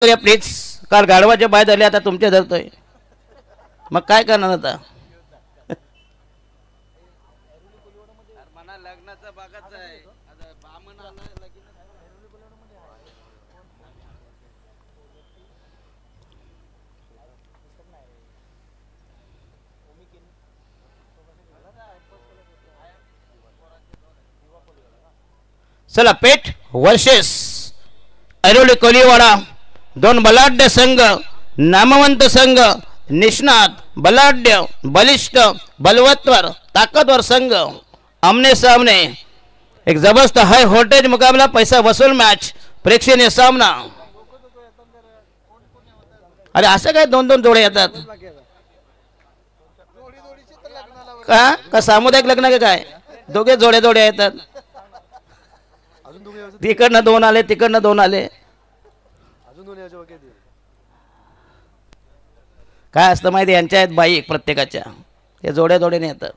Please. काल गाढवाच्या bye झाले, आता तुमचे धरतोय. मग काय करणार आता. चला पेठ वर्सेस ऐरोली कोलीवाडा. दोन बलाढ्य संघ, नामवंत संघ, निष्णात, बलाढ्य, बलिष्ठ, बलवत्तर, ताकतवर संघ आमने सामने. एक जबरदस्त हाय व्होल्टेज मुकाबला, पैसा वसूल मॅच, प्रेक्षणीय सामना. अरे असं काय दोन दोन जोडे येतात का सामुदायिक लग्न काय दोघे जोडे जोडे येतात. तिकडनं दोन आले, तिकडनं दोन आले. काय असतं माहिती, यांच्या आहेत बाईक प्रत्येकाच्या, हे जोड्या जोड्याने येतात.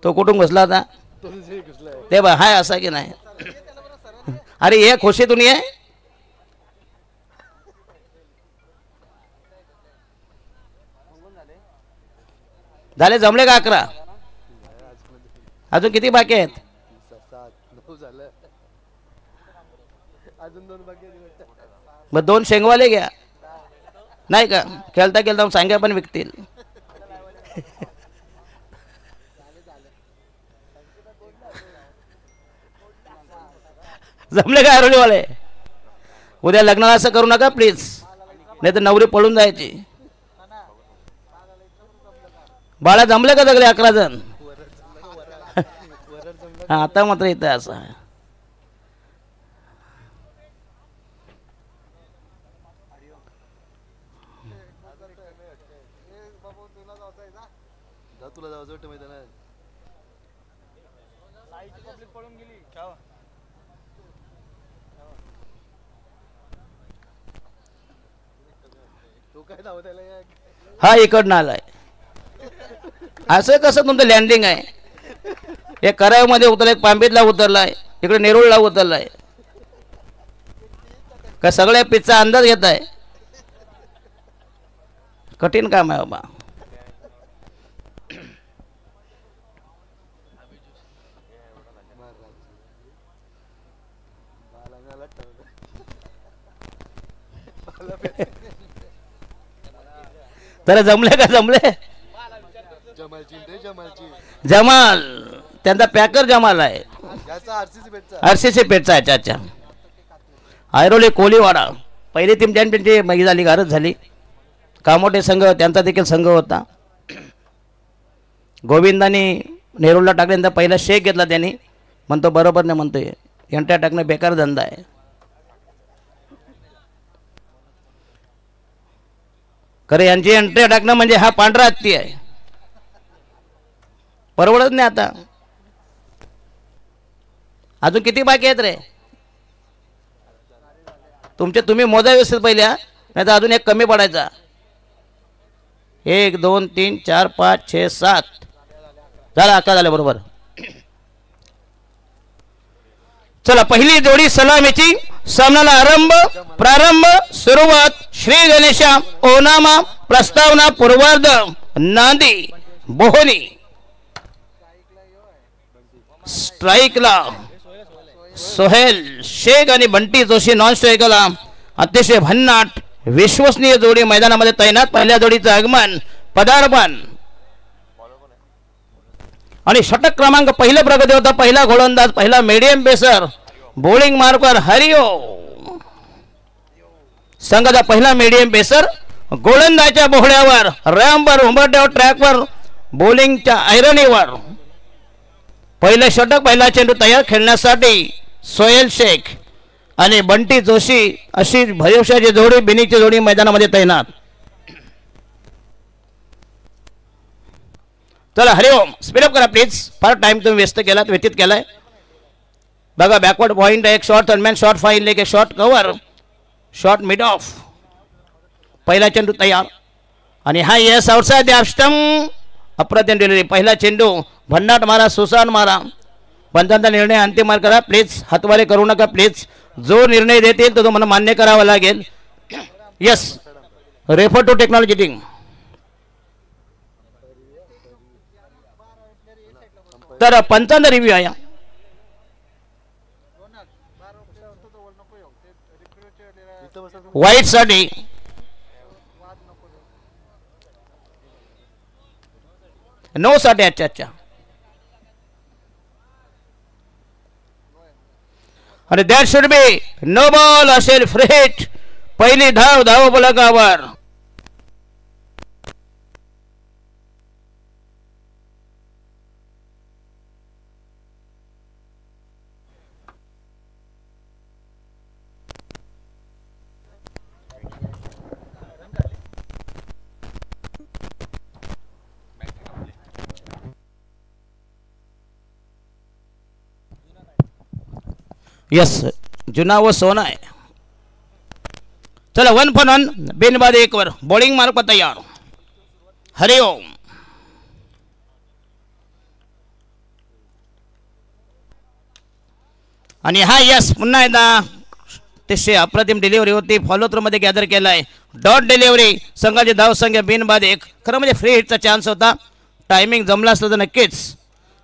तो कुठून घुसला होता ते बा हाय असा की नाही. अरे हे खुशीतून ये. झाले जमले का 11. अजून किती बाकी आहेत. मग 2 शेंगवाले घ्या नाही का, खेळता खेळता सांग्या पण विकतील. जमले का ऐरोलीवाले. उद्या लग्नाला असं करू नका प्लीज, नाही तर नवरी पळून जायची. बाळा जमले का सगळे 11 जण. आता मात्र इथं असं आहे. हा इकडनं आलाय. असं कसं तुमचं लँडिंग आहे. एक करावमध्ये उतरला, एक पांबीतला उतरलाय, इकडे नेरुळला उतरलाय. का सगळ्या पिचचा अंदाज घेत आहे. कठीण काम आहे बाबा. तर जमले का जमले. जमाल त्यांचा पॅकर जमाल आहे, आरसीसी पेठचा. अच्छा अच्छा. ऐरोली कोलीवाडा पहिली टीम चॅम्पियनची मगी झाली, गारज झाली. कामोठे संघ त्यांचा देखील संघ होता. गोविंदानी नेरुळला टाकल्यानंतर पहिला शेक घेतला त्यांनी. म्हणतो बरोबर नाही, म्हणतोय एंट्या टाकणं बेकार धंदा आहे. खरं यांची एंट्री टाकणं म्हणजे हा पांढरा हत्ती आहे, परवडत नाही. आता अजून किती बाकी आहेत रे तुमचे. तुम्ही मोजा व्यवस्थित पहिल्या, नाही तर अजून एक कमी पडायचा. 1 2 3 4 5 6 7 झाला, 11 झाले बरोबर. चला पहिली जोडी सलामीची. सामन्याला आरंभ, प्रारंभ, सुरुवात श्री गणेशा ओनामा. प्रस्तावना पूर्वार्ध नांदी बोहनी. स्ट्राईकला सोहेल शेख आणि बंटी जोशी. नॉन स्ट्राईकला अतिशय भन्नाट विश्वसनीय जोडी मैदानामध्ये तैनात. पहिल्या जोडीचं आगमन, पदार्पण आणि षटक क्रमांक पहिल्या प्रगती होता. पहिला गोलंदाज, पहिला मीडियम पेसर, बॉलिंग मार्कर हरिओ. संघाचा पहिला मीडियम पेसर गोलंदाजच्या बोहड्यावर, रॅम्पवर, उंबरट्यावर, ट्रॅकवर, बॉलिंगच्या ऐरणीवर. पहिलं षटक, पहिला चेंडू तयार. खेळण्यासाठी सोहेल शेख आणि बंटी जोशी अशी भरवशाची जोडी, बिनीची जोडी मैदानामध्ये तैनात. चला हरिओम स्पीडअप करा प्लीज. फार टाइम तुम्ही व्यतीत केलाय. बघा बॅकवर्ड पॉइंट, एक short third man, short fine leg, एक short cover, short mid off. पहिला चेंडू तयार. आणि हा यस आउटसाइड द स्टंप. अप्रतिम डिलिव्हरी. पहिला चेंडू भन्नाट मारा, सुसान मारा. पंचांचा निर्णय अंतिम मार्ग करा प्लीज. हातवारे करू नका प्लीज. जो निर्णय देतील तो तुम्हाला मान्य करावा लागेल. Yes, refer to technology team. तर पंचांचा रिव्ह्यू आहे. वाईट साठी नो साठी. अच्छा अच्छा. आणि that should be no ball असेल. Free hit. पहिली धाव धाव फलकावर. यस, जुना व सोना आहे. चला 1 फॉर 1. बिनबाद 1 वर. बॉलिंग मार्क तयार. हरिओम. आणि हा यस पुन्हा एकदा अतिशय अप्रतिम डिलिव्हरी होती. फॉलो थ्रू मध्ये गॅदर केलाय. Dot delivery. संघाची धाव संख्या बिनबाद 1. खरं म्हणजे फ्री हिटचा चान्स होता. टायमिंग जमला असतं तर नक्कीच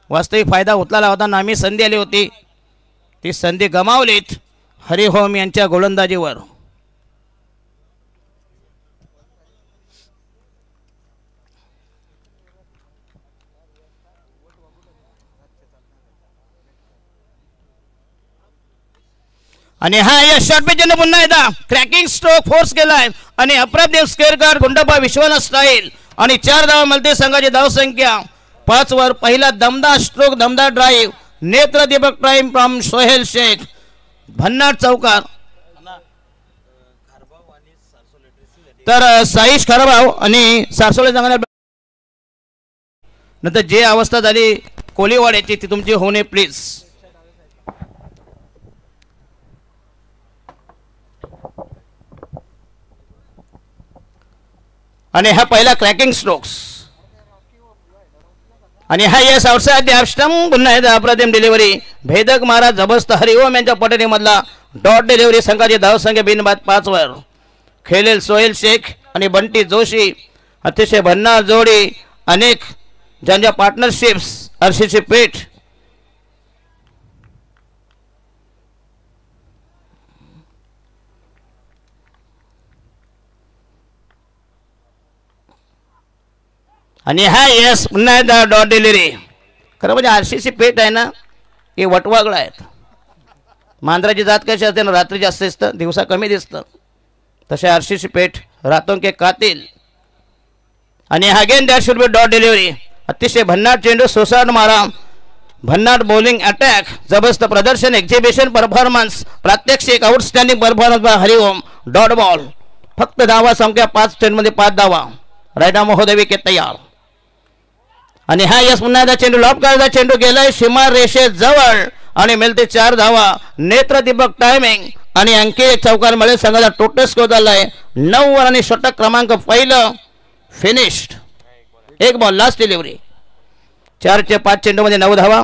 वास्तविक फायदा उचलायला होता. नामी संधी आली होती, ती संधी गमावलीत हरिओम यांच्या गोलंदाजीवर. आणि हा या शॉट पिचने पुन्हा एकदा क्रॅकिंग स्ट्रोक फोर्स केलाय आणि अप्रतिम square card Gundappa Vishwanath style. आणि 4 धावा मिळते. संघाची धाव संख्या 5 वर. पहिला दमदार स्ट्रोक, दमदार ड्राईव्ह, नेत्र दीपक प्राईम फ्रॉम सोहेल शेख. भन्नाट चौकार. तर साईश खरबाव आणि सारसोळे सांगण्या नंतर जे अवस्था झाली कोलीवाड्याची ती तुमची होणे प्लीज. आणि हा पहिला क्रॅकिंग स्ट्रोक्स. आणि हा यस आउटसाइड द स्टंप. पुन्हा एकदा अप्रतिम डिलिव्हरी. भेदक मारा जबरदस्त. हरिओम यांच्या पटणीमधला डॉट डिलिव्हरी. संघाची धावसंख्या बिनबाद 5 वर. खेळेल सोहेल शेख आणि बंटी जोशी. अतिशय भन्नाट जोडी. अनेक ज्यांच्या पार्टनरशिप्स. आरसीसी पेठ. आणि हा यस पुन्हा एकदा डॉट डिलिव्हरी. खरं म्हणजे आरसीसी पेठ आहे ना, हे वटवागळं आहेत. मांजराची जात कशी असते ना, रात्री जास्त दिसतं दिवसा कमी दिसतं, तसे आरसीसी पेठ रातों के कातिल. आणि again that should B dot delivery. अतिशय भन्नाट चेंडू, सोसाट मारा, भन्नाट बॉलिंग अटॅक, जबरदस्त प्रदर्शन, एक्झिबिशन परफॉर्मन्स, प्रात्यक्षिक outstanding performance by Hariom. Dot ball. फक्त धावा संख्या 5 चेंडूमध्ये 5 धावा. रायडा महोदय विकेट तयार. आणि हा यस पुन्हा एकदा चेंडू लॉब करायचा. चेंडू गेलाय सीमा रेषे जवळ आणि मिळते 4 धावा. नेत्र दीपक टायमिंग आणि आणखी एक चौकार मिळेल. संघाचा टोटल स्कोर झालाय 9 वर आणि षटक क्रमांक पहिलं फिनिश्ड. 1 ball last delivery. 4 चे 5 चेंडूमध्ये 9 धावा.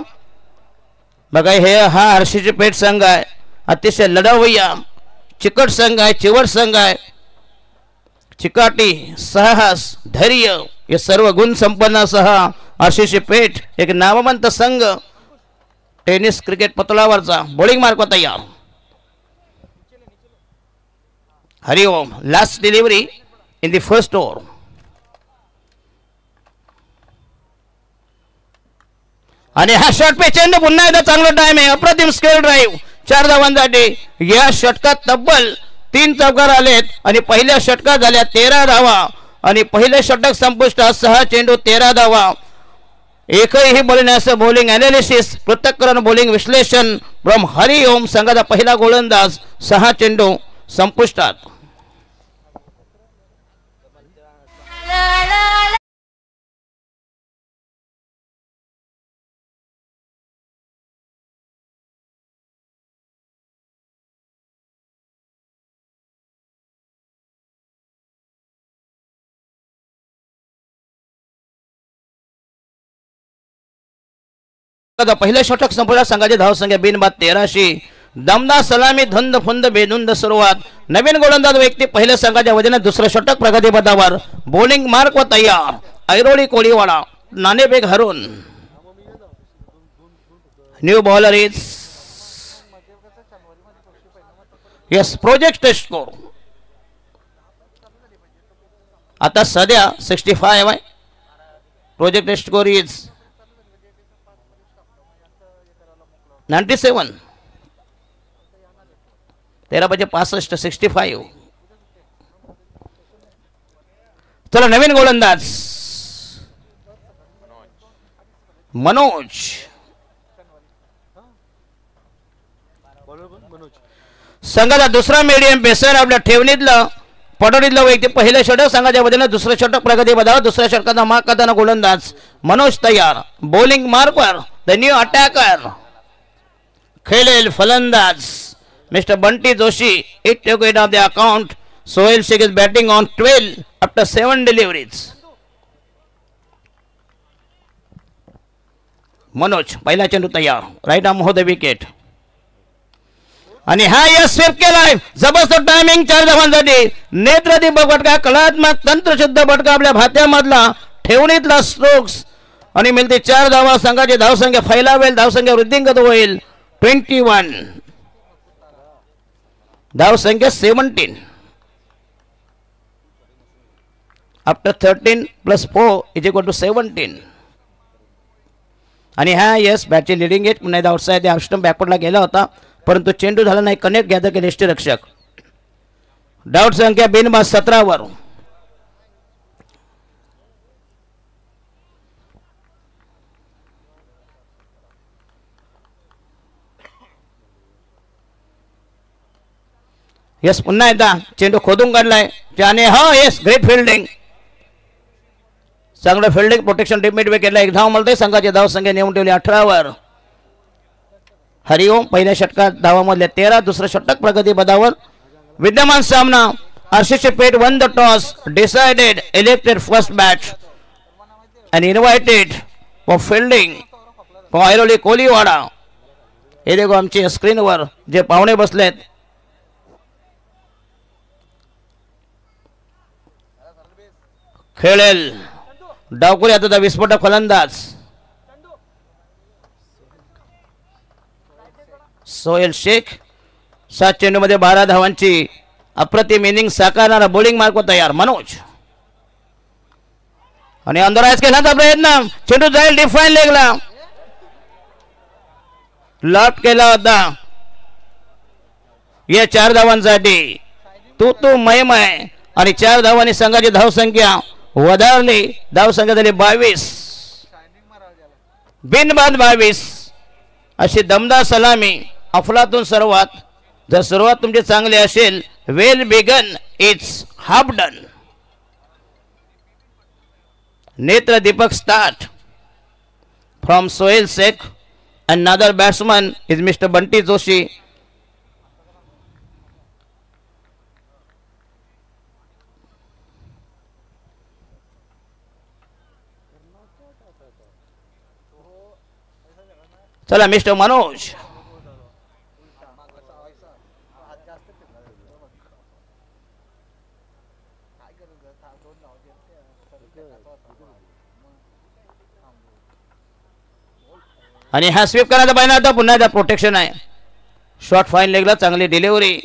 बघा हे हा आरसीसी पेठ संघ आहे. अतिशय लढवय्या चिकट संघ आहे, चिवट संघ आहे. चिकाटी, साहस, धैर्य हे सर्व गुण संपन्नासह आरसीसी पेठ एक नामवंत संघ. टेनिस क्रिकेट पतलावरचा. बॉलिंग मार्क तयार. Hariom last delivery in the first over. आणि हा शॉट पे चेंडू पुन्हा एकदा चांगला टाइम आहे. अप्रतिम स्क्वेअर ड्राईव्ह 4 धावांसाठी. या षटकात तब्बल 3 चौकार आलेत आणि पहिल्या षटकात झाल्या 13 धावा. आणि पहिले षटक संपुष्टात 6 चेंडू 13 धावा. एकही बोलण्याचं बॉलिंग अनालिसिस, पृथक्करण बॉलिंग विश्लेषण फ्रॉम हरिओम. संघाचा पहिला गोलंदाज 6 चेंडू संपुष्टात. षटकाचा पहिलं षटक संपवलं. संघाची धावसंख्या बिनबाद 13शी. दमदार सलामी धुंद फुंद बेधुंद सुरुवात. नवीन गोलंदाज व्यक्ती पहिल्या संघाच्या वतीने दुसरं षटक प्रगतीपथावर. बॉलिंग मार्क व तयार. ऐरोली कोळीवाडा नाणेफेक हरून. New bowler is yes project test score. आता सध्या 65 आहे. Project test score is 97. 13/65 65. चला नवीन गोलंदाज मनोज. संघाचा दुसरा मीडियम पेसर आपल्या ठेवणीतलं पटोडीतलं व्यक्ती पहिलं षटक संघाच्या वतीने दुसरं षटक प्रगतीपथावर. दुसऱ्या षटकाचा माग करताना गोलंदाज मनोज तयार. बॉलिंग मार्कवर द न्यू अटॅकर. खेळेल फलंदाज mister Bunty Joshi. It took it off the account. Sohail Shaikh is batting on 12 after 7 deliveries. Manoj पहिला चेंडू तयार. राईट आर्म हो द विकेट. आणि हा यस स्वीप केलाय. जबरदस्त टायमिंग 4 धावांसाठी. नेत्रदीपक फटका कलात्मक तंत्रशुद्ध फटका आपल्या भात्यामधला ठेवणीतला स्ट्रोक्स आणि मिळते 4 धावा. संघाची धावसंख्या फैलावेल. धावसंख्या वृद्धिंगत होईल. 21 धावसंख्या 17 आफ्टर 13 + 4 = 17. आणि हा यस बॅटची लिडिंग एज पुन्हा आउटसाइड हाफ स्टंप बॅकवर्डला गेला होता परंतु चेंडू झाला नाही. कनेक्ट घ्यायचा केले यष्टीरक्षक. डाऊट संख्या बिनबाद 17 वर. यस पुन्हा एकदा चेंडू खोदून काढलाय त्याने. हा यस ग्रेट फिल्डिंग. चांगलं फिल्डिंग प्रोटेक्शन टीम मिडवे केला. एक धाव मिळते. संघाची धावसंख्या नेऊन ठेवली 18 वर. हरिओम पहिल्या षटकात धावामधले 13. दुसरं षटक प्रगतीपथावर. विद्यमान सामना Ashish Peth won the toss decided elected first bat and invited for fielding for Airoli Koliwada. हे देखो आमची स्क्रीनवर जे पाहुणे बसलेत. खेळेल डावकुरी आता विस्फोटक फलंदाज सोहेल शेख. 7 चेंडूमध्ये 12 धावांची अप्रतिम इनिंग साकारणारा. बॉलिंग मार्क तयार मनोज. आणि अंदराज केल्याचा प्रयत्न. चेंडू जाईल डिफाईन लेगला. लॉट केला होता या 4 धावांसाठी. तू मय आणि 4 धावांनी संघाची धावसंख्या वधारली. धावसंख्या झाली 22 बिनबाद 22. अशी दमदार सलामी अफलातून सुरुवात. जर सुरुवात तुमची चांगली असेल well begun it's half done. नेत्र दीपक start from Sohail Shaikh. Another batsman is mister Bunty Joshi. चला मिस्टर मनोज. आणि हा स्वीप करायचा पाहिजे आता. पुन्हा एकदा प्रोटेक्शन आहे. शॉर्ट फाईन लेगला चांगली डिलिव्हरी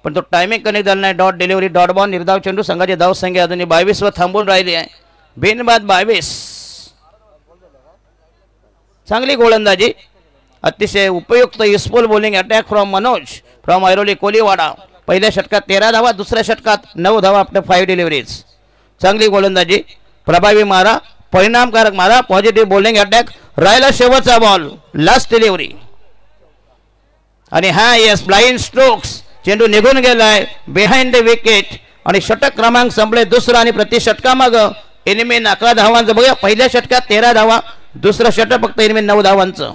पण तो टायमिंग कनेक्ट झाला नाही. Dot delivery dot ball. निर्धाव चेंडू. संघाची धावसंख्या अजूनही 22 वर थांबून राहिली आहे. बिनबाद 22. चांगली गोलंदाजी. अतिशय उपयुक्त useful bowling attack from Manoj from Airoli Koliwada. पहिल्या षटकात 13 धावा. दुसऱ्या षटकात 9 धावा आफ्टर 5 डिलिव्हरीज. चांगली गोलंदाजी. प्रभावी मारा. परिणामकारक मारा. Positive bowling attack. राहिला शेवटचा बॉल लास्ट डिलिव्हरी. आणि हा यस ब्लाइंड स्ट्रोक्स. चेंडू निघून गेलाय बिहाइंड द विकेट. आणि षटक क्रमांक संपले. दुसरा आणि प्रति षटकामाग इनिमिन 11 धावांचं. बघूया पहिल्या षटकात 13 धावा. दुसरं षटक फक्त इनिमिन 9 धावांचं.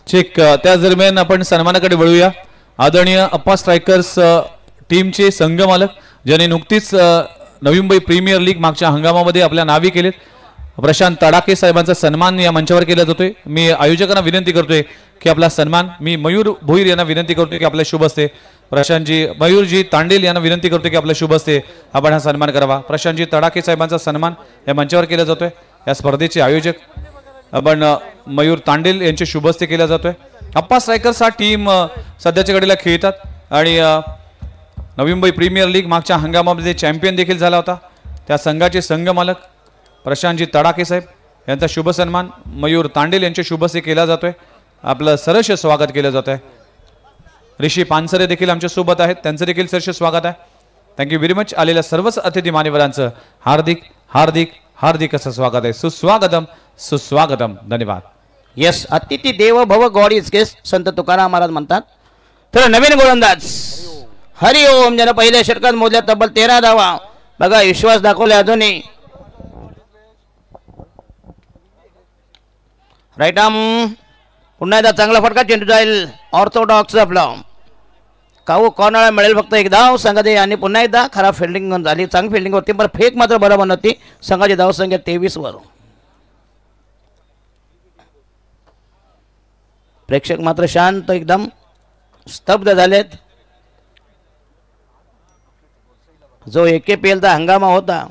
चेक. त्याच दरम्यान आपण सन्मानाकडे वळूया. आदरणीय अप्पा स्ट्रायकर्स टीमचे संघमालक ज्यांनी नुकतीच नवी मुंबई प्रीमियर लीग मागच्या हंगामामध्ये आपल्या नावी केलेत प्रशांत तडाके साहेबांचा सन्मान या मंचावर केला जातोय. मी आयोजकांना विनंती करतोय की आपला सन्मान, मी मयूर भोईर यांना विनंती करतोय की आपल्या शुभ हस्ते, प्रशांतजी मयूरजी तांडेल यांना विनंती करतोय की आपल्या शुभ हस्ते आपण हा सन्मान करावा. प्रशांतजी तडाके साहेबांचा सन्मान या मंचावर केला जातोय. या स्पर्धेचे आयोजक आपण मयूर तांडेल यांचे शुभ हस्ते केला जातोय. अप्पा स्ट्रायकर्स हा टीम सध्याच्या घडीला खेळतात आणि नवी मुंबई प्रीमियर लीग मागच्या हंगामामध्ये चॅम्पियन देखील झाला होता. त्या संघाचे संघमालक प्रशांतजी तडाके साहेब यांचा शुभ सन्मान मयूर तांडेल यांचे शुभ हस्ते केला जातोय. आपलं सरस स्वागत केलं जात आहे. ऋषी पानसरे देखील आमच्या सोबत आहेत, त्यांचं देखील सरस स्वागत आहे. Thank you very much. आलेल्या सर्वच अतिथी मान्यवरांचं हार्दिक हार्दिक हार्दिक असं स्वागत आहे. सुस्वागतम सुस्वागतम. धन्यवाद. यस, अतिथी देव भव गॉड इज गेस्ट संत तुकाराम महाराज म्हणतात. तर नवीन गोलंदाज हरिओम ज्यानं पहिल्या षटकात मोजल्या तब्बल 13 धावा. बघा विश्वास दाखवले अजूनही. राईट आर्म पुन्हा एकदा चांगला फटका, चेंडू जाईल ऑर्थोडॉक्स आपला काऊ कॉर्नर मिळेल फक्त एक धाव संघाचे. आणि पुन्हा एकदा खराब फिल्डिंग झाली, चांगली फिल्डिंग होती पण फेक मात्र बरोबर नव्हती. संघाची धावसंख्या 23 वर. प्रेक्षक मात्र शांत एकदम स्तब्ध झालेत. जो AKPLचा हंगामा होता,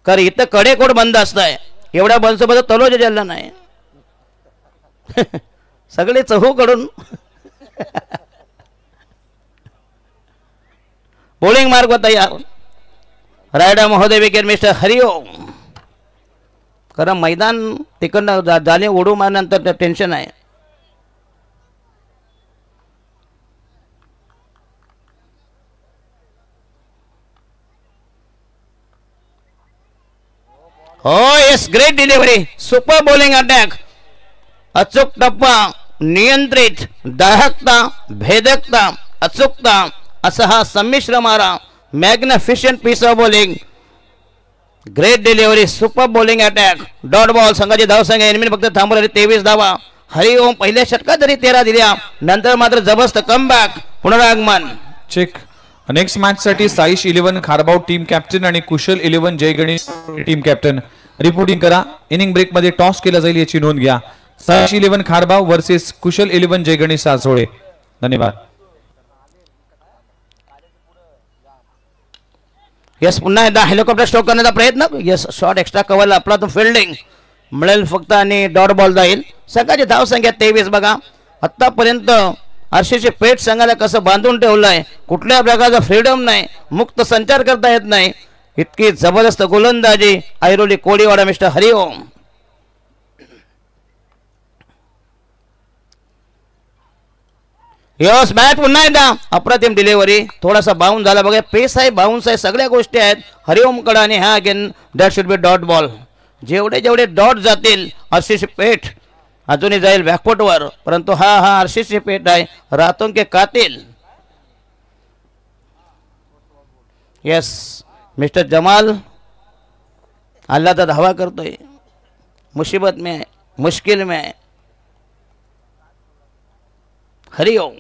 कारण इथं कडेकोट बंद असतंय. एवढ्या बंदसोबत तलोज जल्ला नाही. सगळे चहूकडून बॉलिंग मार्ग होता यार. रायडा महोदय विकेट मिस्टर हरिओम. कारण मैदान तिकडनं झाले उडू मारल्यानंतर टेन्शन आहे. हो yes, great delivery, super bowling attack, अचूक टप्पा, नियंत्रित, दाहकता, भेदकता, अचूकता असा हा संमिश्र मारा. Magnificent piece of bowling, great delivery, super bowling attack, dot ball. संघाची धावसंख्या एनिमी फक्त थांबवली 23 धावा. हरिओम पहिल्या षटकात जरी 13 दिल्या, नंतर मात्र जबरदस्त कमबॅक, पुनरागमन. चेक. नेक्स्ट मॅच साठी साईश 11 खारबाव टीम कॅप्टन आणि कुशल 11 Jay Ganesh team captain reporting करा. इनिंग ब्रेक मध्ये टॉस केला जाईल याची नोंद घ्या. साईश 11 खारबाव वर्सेस कुशल 11 जय गणेश सासोळे. धन्यवाद. यस, पुन्हा एकदा हेलिकॉप्टर स्ट्रोक करण्याचा प्रयत्न. यस, शॉट एक्स्ट्रा कव्हरला आपला तो फिल्डिंग मिळेल फक्त आणि डॉट बॉल जाईल. संघाची धावसंख्या 23. बघा आतापर्यंत RCC पेठ संघाला कसं बांधून ठेवलंय. कुठल्या प्रकारचा फ्रीडम नाही, मुक्त संचार करता येत नाही. इतकी जबरदस्त गोलंदाजी ऐरोली कोळीवाडा मिस्टर हरिओम. यस, बॅट पुन्हा एकदा अप्रतिम डिलिव्हरी, थोडासा बाउन्स झाला. बघा पेस आहे, बाउन्स आहे, सगळ्या गोष्टी आहेत हरिओम कडे. आणि हा again that should B dot ball. जेवढे जेवढे डॉट जातील RCC पेठ अजूनही जाईल बॅकफुटवर, परंतु हा RCC पेठ आहे रातों के कातिल. यस, मिस्टर जमाल अल्लाह का धावा करतोय. मुसीबत में है, मुश्किल में है. हरिओम.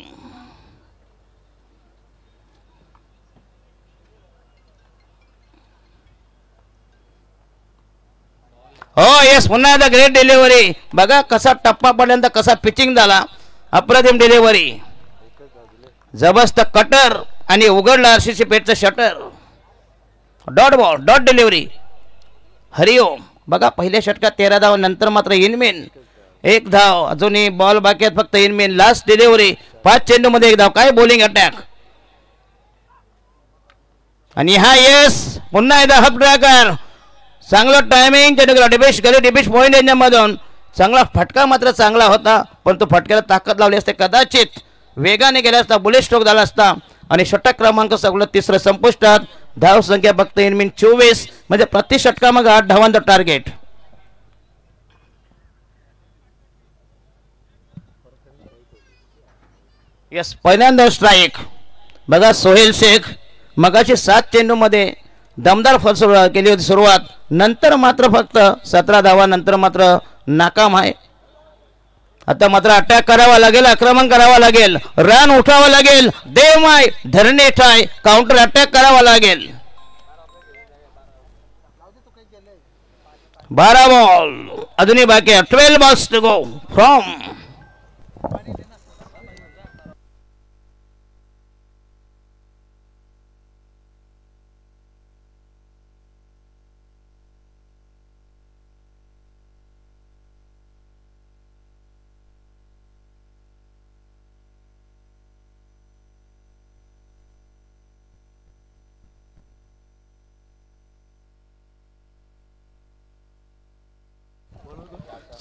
हो येस, पुन्हा एकदा ग्रेट डिलिव्हरी. बघा कसा टप्पा पडल्यानंतर कसा पिचिंग झाला. अप्रतिम डिलिव्हरी, जबरदस्त कटर आणि उघडला RCC पेठचं shutter. Dot ball, dot delivery Hariom. बघा पहिल्या षटकात 13 धाव, नंतर मात्र इनमेन 1 धाव. अजूनही बॉल बाकी आहेत फक्त इनमेन. लास्ट डिलिव्हरी 5 चेंडू मध्ये 1 धाव. काय बॉलिंग अटॅक. आणि हा येस, पुन्हा एकदा हप ड्रॅगर, चांगलं टायमिंग. डिबिश पॉईंट यांच्यामधून चांगला फटका मात्र चांगला होता, परंतु फटक्याला ताकद लावली असते कदाचित वेगाने गेला असता, बुलेट स्ट्रोक झाला असता. आणि षटक क्रमांक सगळं 3रं संपुष्टात. धाव संख्या फक्त इनमीन 24, म्हणजे प्रति षटका मग 8 धावांचं टार्गेट. यस, पहिल्यांदा स्ट्राईक. बघा सोहेल शेख मगाशी 7 चेंडू मध्ये दमदार केली होती सुरुवात, नंतर मात्र फक्त 17 धावा, नंतर मात्र नाकाम आहे. आता मात्र अटॅक करावा लागेल, आक्रमण करावा लागेल, रन उठावा लागेल. देवमाय धरणे ठाय काउंटर अटॅक करावा लागेल. 12 बॉल अजूनही बाकी आहे. 12 बॉल्स टू गो फ्रॉम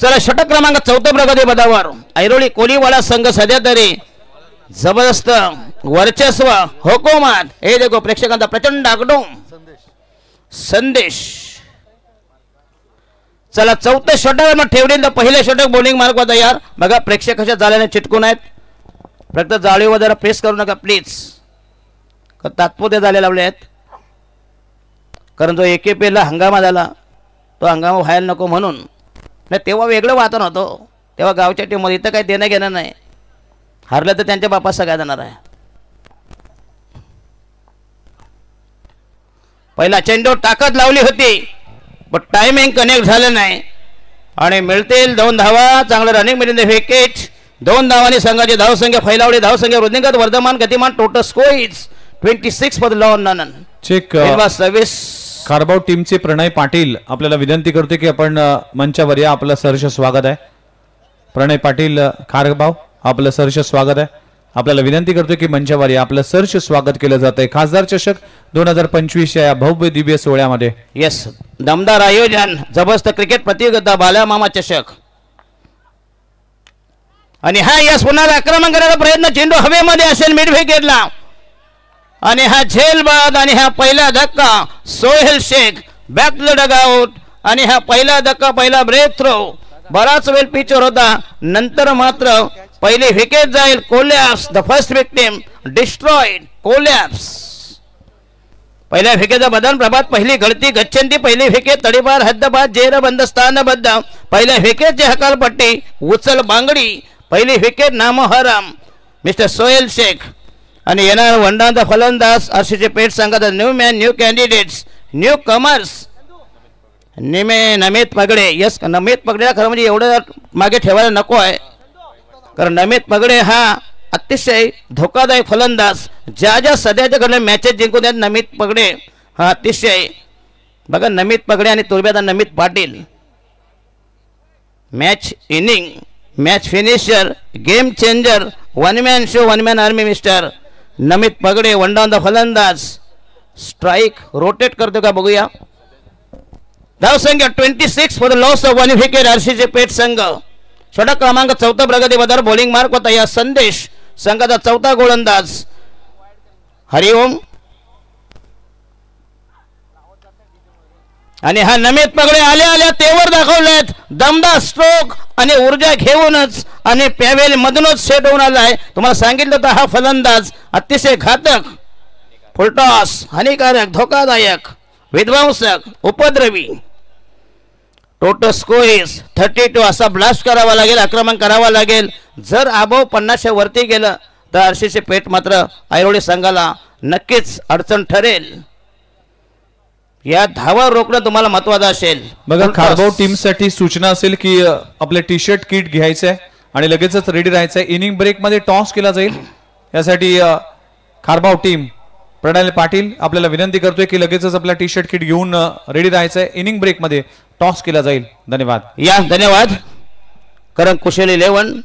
चला षटक क्रमांक 14 प्रगती पदावर ऐरोली कोलीवाडा संघ सध्या तरी जबरदस्त वर्चस्व हुकुमात. हे देखो प्रेक्षकांचा प्रचंड आगडूम संदेश. चला 4थं षटक ठेवले पहिले षटक बॉलिंग मार्क तयार. बघा प्रेक्षक कशा जाळ्याने चिटकून आहेत. फक्त जाळीवर जरा प्रेस करू नका प्लीज. तात्पुरते जाळे लावले आहेत कारण जो AKPL ला हंगामा झाला तो हंगामा व्हायला नको म्हणून. नाही तेव्हा वेगळं वातावरण होतं. तेव्हा गावच्या टीममध्ये इथं काही देणं घेणं नाही. हारलं तर त्यांच्या बापास सगळ्या जाणार आहे. पहिला चेंडू ताकद लावली होती पण टायमिंग कनेक्ट झालं नाही आणि मिळतील 2 धावा. चांगलं रनिंग मिळून विकेट. 2 धावांनी संघाची धावसंख्या फैलावली. धावसंख्या वृद्धिंगत वर्धमान गतिमान. Total score is 26 for the loss none. Check service Kharbav टीमचे प्रणय पाटील आपल्याला विनंती करते की आपण मंचावर या. आपलं सहर्ष स्वागत आहे. प्रणय पाटील खारबाव आपलं सहर्ष स्वागत आहे. आपल्याला विनंती करतोय की मंचावर या. आपलं सहर्ष स्वागत केलं जात आहे खासदार चषक 2025 या भव्य दिव्य सोहळ्यामध्ये. येस दमदार आयोजन. जबरदस्त क्रिकेट प्रतियोगिता बाल्या मामा चषक. आणि हा यस पुन्हा आक्रमण करायचा प्रयत्न. चेंडू हवेमध्ये असेल मिड विकेटला आणि हा झेल बाद आणि हा पहिला धक्का. Sohail Shaikh back to the dugout आणि हा पहिला धक्का पहिला ब्रेक थ्रो. बराच वेळ पिचवर होता. नंतर मात्र पहिली विकेट जाईल. Collapse the first victim destroyed. Collapse पहिल्या विकेटचा बदल प्रभात. पहिली गळती गच्छंती. पहिली विकेट तडीपार हद्दबाद जेरबंद स्थानबद्ध. पहिल्या विकेटची हकालपट्टी उचल बांगडी. पहिली विकेट नामोहरम मिस्टर सोहेल शेख. आणि येणार वंडांचा फलंदाज RCC पेठ संघाचा new man new candidates newcomers Namit Pagade. Yes Namit पगडेला खरं म्हणजे एवढं मागे ठेवायला नको आहे कारण नमित पगडे हा अतिशय धोकादायक फलंदाज. ज्या सध्याच्या घडल्या मॅचेस जिंकून द्या नमित पगडे हा अतिशय. बघा नमित पगडे आणि तुर्ब्याचा Namit Patil. Match inning match finisher game changer one man show one man army mister Namit Pagade. वंडावंदा फलंदाज. स्ट्राईक रोटेट करतो का बघूया. धावसंख्या 26 for the loss of 1 wicket RCC Peth संघ. षटक क्रमांक 14 प्रगती पदावर बॉलिंग मार्क होता या संदेश संघाचा 4था गोलंदाज. हरिओम आणि हा नमित पगडे आल्या आल्या तेवर दाखवलेत. दमदार स्ट्रोक आणि ऊर्जा घेऊनच आणि पॅवेल मधूनच सेट होऊन आलाय. तुम्हाला सांगितलं तर हा फलंदाज अतिशय घातक फुलटॉस हानिकारक धोकादायक विध्वंसक उपद्रवी. Total score is 32. असा ब्लास्ट करावा लागेल. आक्रमण करावा लागेल. जर अबोव 50 वरती गेलं तर RCC पेठ मात्र ऐरोली संघाला नक्कीच अडचण ठरेल. या धावा रोखणं तुम्हाला महत्वाचं असेल. बघा खारबाव टीम साठी सूचना असेल की आपले टी शर्ट किट घ्यायचं आहे आणि लगेचच रेडी राहायचं आहे. इनिंग ब्रेक मध्ये टॉस केला जाईल. यासाठी खारबाव टीम प्रणय पाटील आपल्याला विनंती करतोय की लगेचच आपला टी शर्ट किट घेऊन रेडी राहायचं आहे. इनिंग ब्रेक मध्ये टॉस केला जाईल. धन्यवाद. या धन्यवाद करण कुशल 11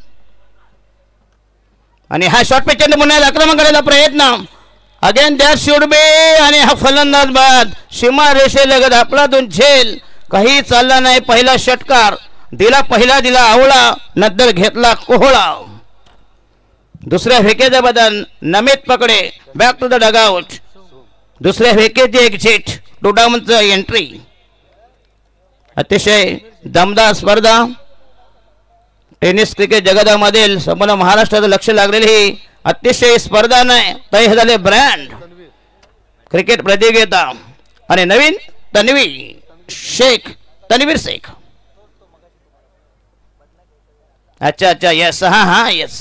आणि हा शॉट पे चेंडू पुन्हा आक्रमण करायचा प्रयत्न. अगेन दॅट शुड बी आणि हा फलंदाज बाद. सीमा रेषेलगत आपला 2 झेल. काही चालला नाही. पहिला षटकार दिला आवळा नंतर घेतला कोहळा. दुसऱ्या विकेटचा बदल Namit Pagade back to the dugout. दुसऱ्या विकेटची एक्झिट टूडाऊनचं एंट्री. अतिशय दमदार स्पर्धा. टेनिस क्रिकेट जगतामधील संपूर्ण महाराष्ट्राचं लक्ष लागलेली ही अतिशय स्पर्धा नाही तर हे झाले ब्रँड क्रिकेट प्रतियोगिता. आणि नवीन तन्वीर शेख. अच्छा यस हा यस.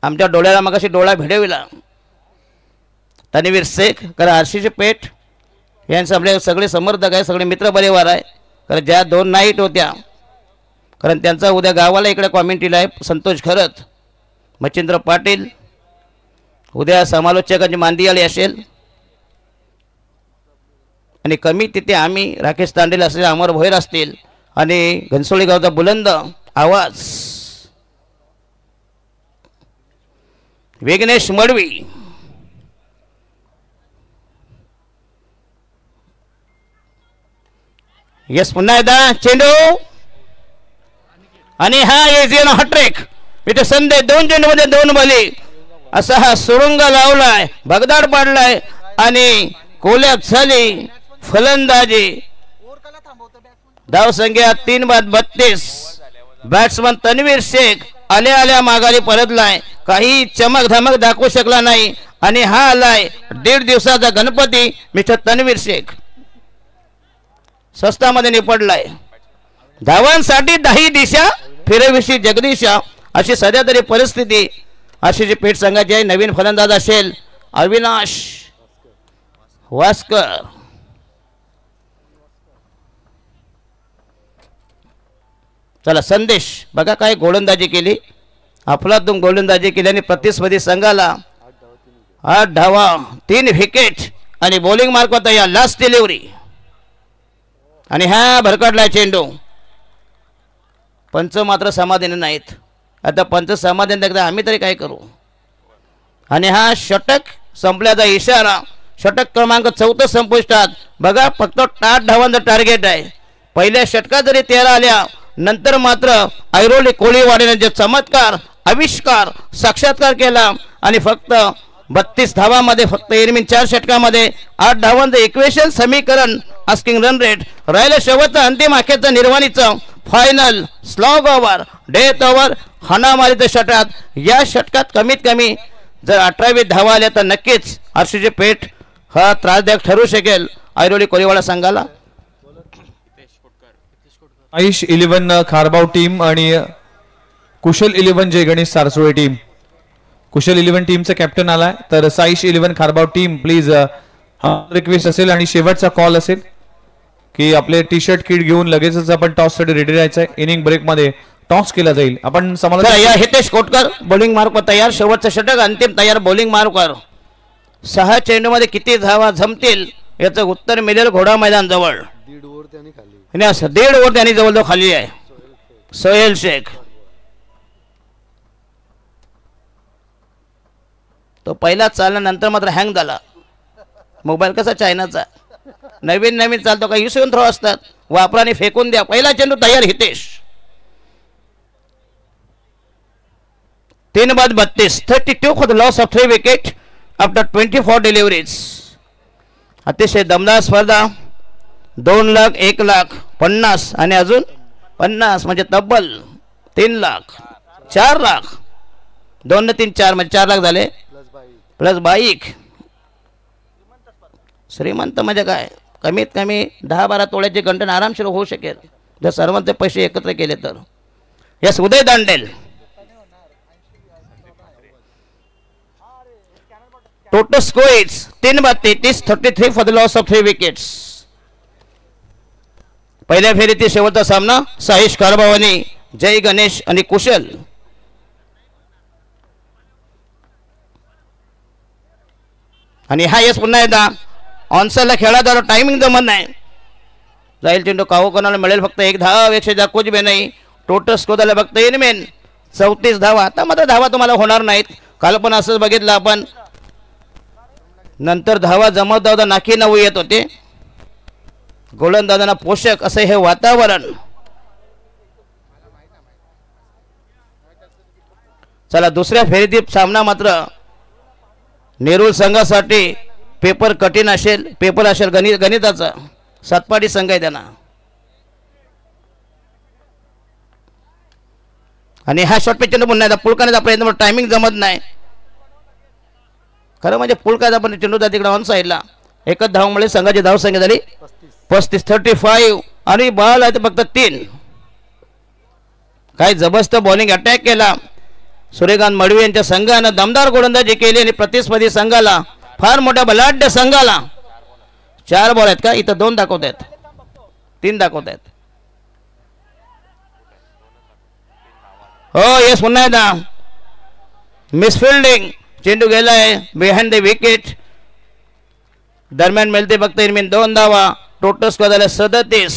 आमच्या डोळ्याला मगाशी डोळा भिडविला. तन्वीर शेख कारण RCC पेठ यांचे आपले सगळे समर्थक आहे, सगळे मित्रपरिवार आहे. कारण ज्या 2 नाईट होत्या, कारण त्यांचा उद्या गावाला इकडे कॉमेंट्रीला आहे संतोष खरत, मच्छिंद्र पाटील, उद्या समालोचकांची मांदियाळी असेल आणि कमी तिथे आम्ही राकेश तांडेल असेल, अमर भोयर असतील आणि घनसोळी गावचा बुलंद आवाज विघ्नेश मडवी. यस पुन्हा एकदा चेंडू आणि हा एजियन हॉट्रिक इथे संदेश 2 चेंडूमध्ये 2 बली असा हा सुरुंग लावलाय, भगदाड पाडलाय आणि कोल्यात झाली फलंदाजी. धावसंख्या 3-32. बॅट्समन तन्वीर शेख आल्या माघारी परतलाय, काही चमक धमक दाखवू शकला नाही आणि हा आलाय 1.5 दिवसाचा गणपती मिस्टर तन्वीर शेख. स्वस्तामध्ये निपडलाय. धावांसाठी 10 दिशा फिरविशी जगदीशा अशी सध्या तरी परिस्थिती अशी जी पेठ संघाची आहे. नवीन फलंदाज असेल अविनाश वास्कर. चला संदेश बघा काय गोलंदाजी केली, अफलातून गोलंदाजी केली आणि प्रतिस्पर्धी संघाला 8 धावा 3 विकेट आणि बॉलिंग मार्क होता या लास्ट डिलिव्हरी आणि हा भरकडला चेंडू. पंच मात्र समाधानी नाहीत. आता पंच समाधान दाखवतात, आम्ही तरी काय करू. आणि हा षटक संपल्याचा इशारा. षटक क्रमांक 14 संपुष्टात. बघा फक्त 8 धावांचं टार्गेट आहे. पहिल्या षटकात जरी 13 आल्या, नंतर मात्र ऐरोली कोळीवाडीने जे चमत्कार आविष्कार साक्षात्कार केला आणि फक्त 32 धावांमध्ये फक्त एरमीन 4 षटकामध्ये 8 धावांचं इक्वेशन समीकरण आस्किंग रन रेट राहिलं. शेवटचं अंतिम अखेरचं निर्वाणीचं final slog over death over हाणामारीच्या षटकात. या षटकात कमीत कमी जर 18-20 धावा आल्या तर नक्कीच आरसीचे पेठ हा त्रासदायक ठरू शकेल ऐरोली कोळीवाडा संघाला. आयुष 11 खारबाव टीम आणि कुशल 11 जय गणेश सारसोळे टीम. कुशल 11 टीमचा कॅप्टन आलाय, तर साईश 11 खारबाव टीम प्लीज रिक्वेस्ट असेल आणि शेवटचा कॉल असेल की आपले टी शर्ट किट घेऊन लगेचच आपण टॉस साठी रेडी राहायचं आहे. इनिंग ब्रेक मध्ये टॉस केला जाईल. आपण या हितेश कोटकर बॉलिंग मार्कवर तयार. शेवटचं षटक अंतिम तयार बॉलिंग मार्कवर. 6 चेंडूमध्ये किती धावा जमतील याचं उत्तर मिळेल घोडा मैदान जवळ. 1.5 ओव्हर त्यांनी जवळजवळ खाली आहे. सोहेल शेख तो पहिला चालल्यानंतर मात्र हँग झाला. मोबाईल कसा चायनाचा नवीन चालतो का युस थ्रो असतात, वापरा आणि फेकून द्या. पहिला चेंडू तयार Hitesh. 3-32 32 for the loss of 3 wicket after 24 deliveries. अतिशय दमदार स्पर्धा. 2 लाख 1 लाख 50 आणि अजून 50 म्हणजे तब्बल 3 लाख 4 लाख 2 ने 3 4 म्हणजे 4 लाख झाले प्लस बाईक. श्रीमंत म्हणजे काय, कमीत कमी 10-12 तोळ्याचे गंटन आरामशीर होऊ शकेल जर सर्वांचे पैसे एकत्र केले तर. Yes Uday Dandel. Total scores 3-33 33 for the loss of 3 wickets. पहिल्या फेरीतील शेवटचा सामना साईश कारभावानी जय गणेश आणि कुशल. आणि हा यस पुन्हा एकदा ऑनसाईडला खेळा तर टायमिंग जमत नाही. जाईल चेंडू काहो कोणाला मिळेल फक्त 1 धाव 100 कुछ बी नाही. टोटल स्कोर झाला फक्त इनमेन 34 धावा. आता मात्र धावा तुम्हाला होणार नाहीत. काल पण असंच बघितलं आपण, नंतर धावा जमवता होता नाकी नऊ येत होते. गोलंदाजांना पोषक असे हे वातावरण. चला दुसऱ्या फेरीतील सामना मात्र नेरूळ संघासाठी पेपर कठीण असेल. पेपर असेल गणिताचा. सातपाडी संघ आहे त्यांना. आणि हा शॉर्ट पिच चेंडू पुन्हा पुळकाने प्रयत्न टायमिंग जमत नाही. खरं म्हणजे पुळकाचा पण चेंडू तिकडे ऑन साईडला. एकच धावमुळे संघाची धावसंख्या झाली 35 35 आणि बॉल आहे फक्त 3. काय जबरदस्त बॉलिंग अटॅक केला सूर्यकांत मडवी यांच्या संघानं. दमदार गोलंदाजी केली आणि प्रतिस्पर्धी संघाला फार मोठ्या बलाढ्य संघाला 4 बॉल आहेत का? इथं 2 दाखवत आहेत, 3 दाखवत आहेत. हो येस, पुन्हा एकदा मिसफिल्डिंग. चेंडू गेलाय बिहाइंड द विकेट. दरम्यान मिळते फक्त इनमीन 2 धावा. टोटल स्कोर झाला 37.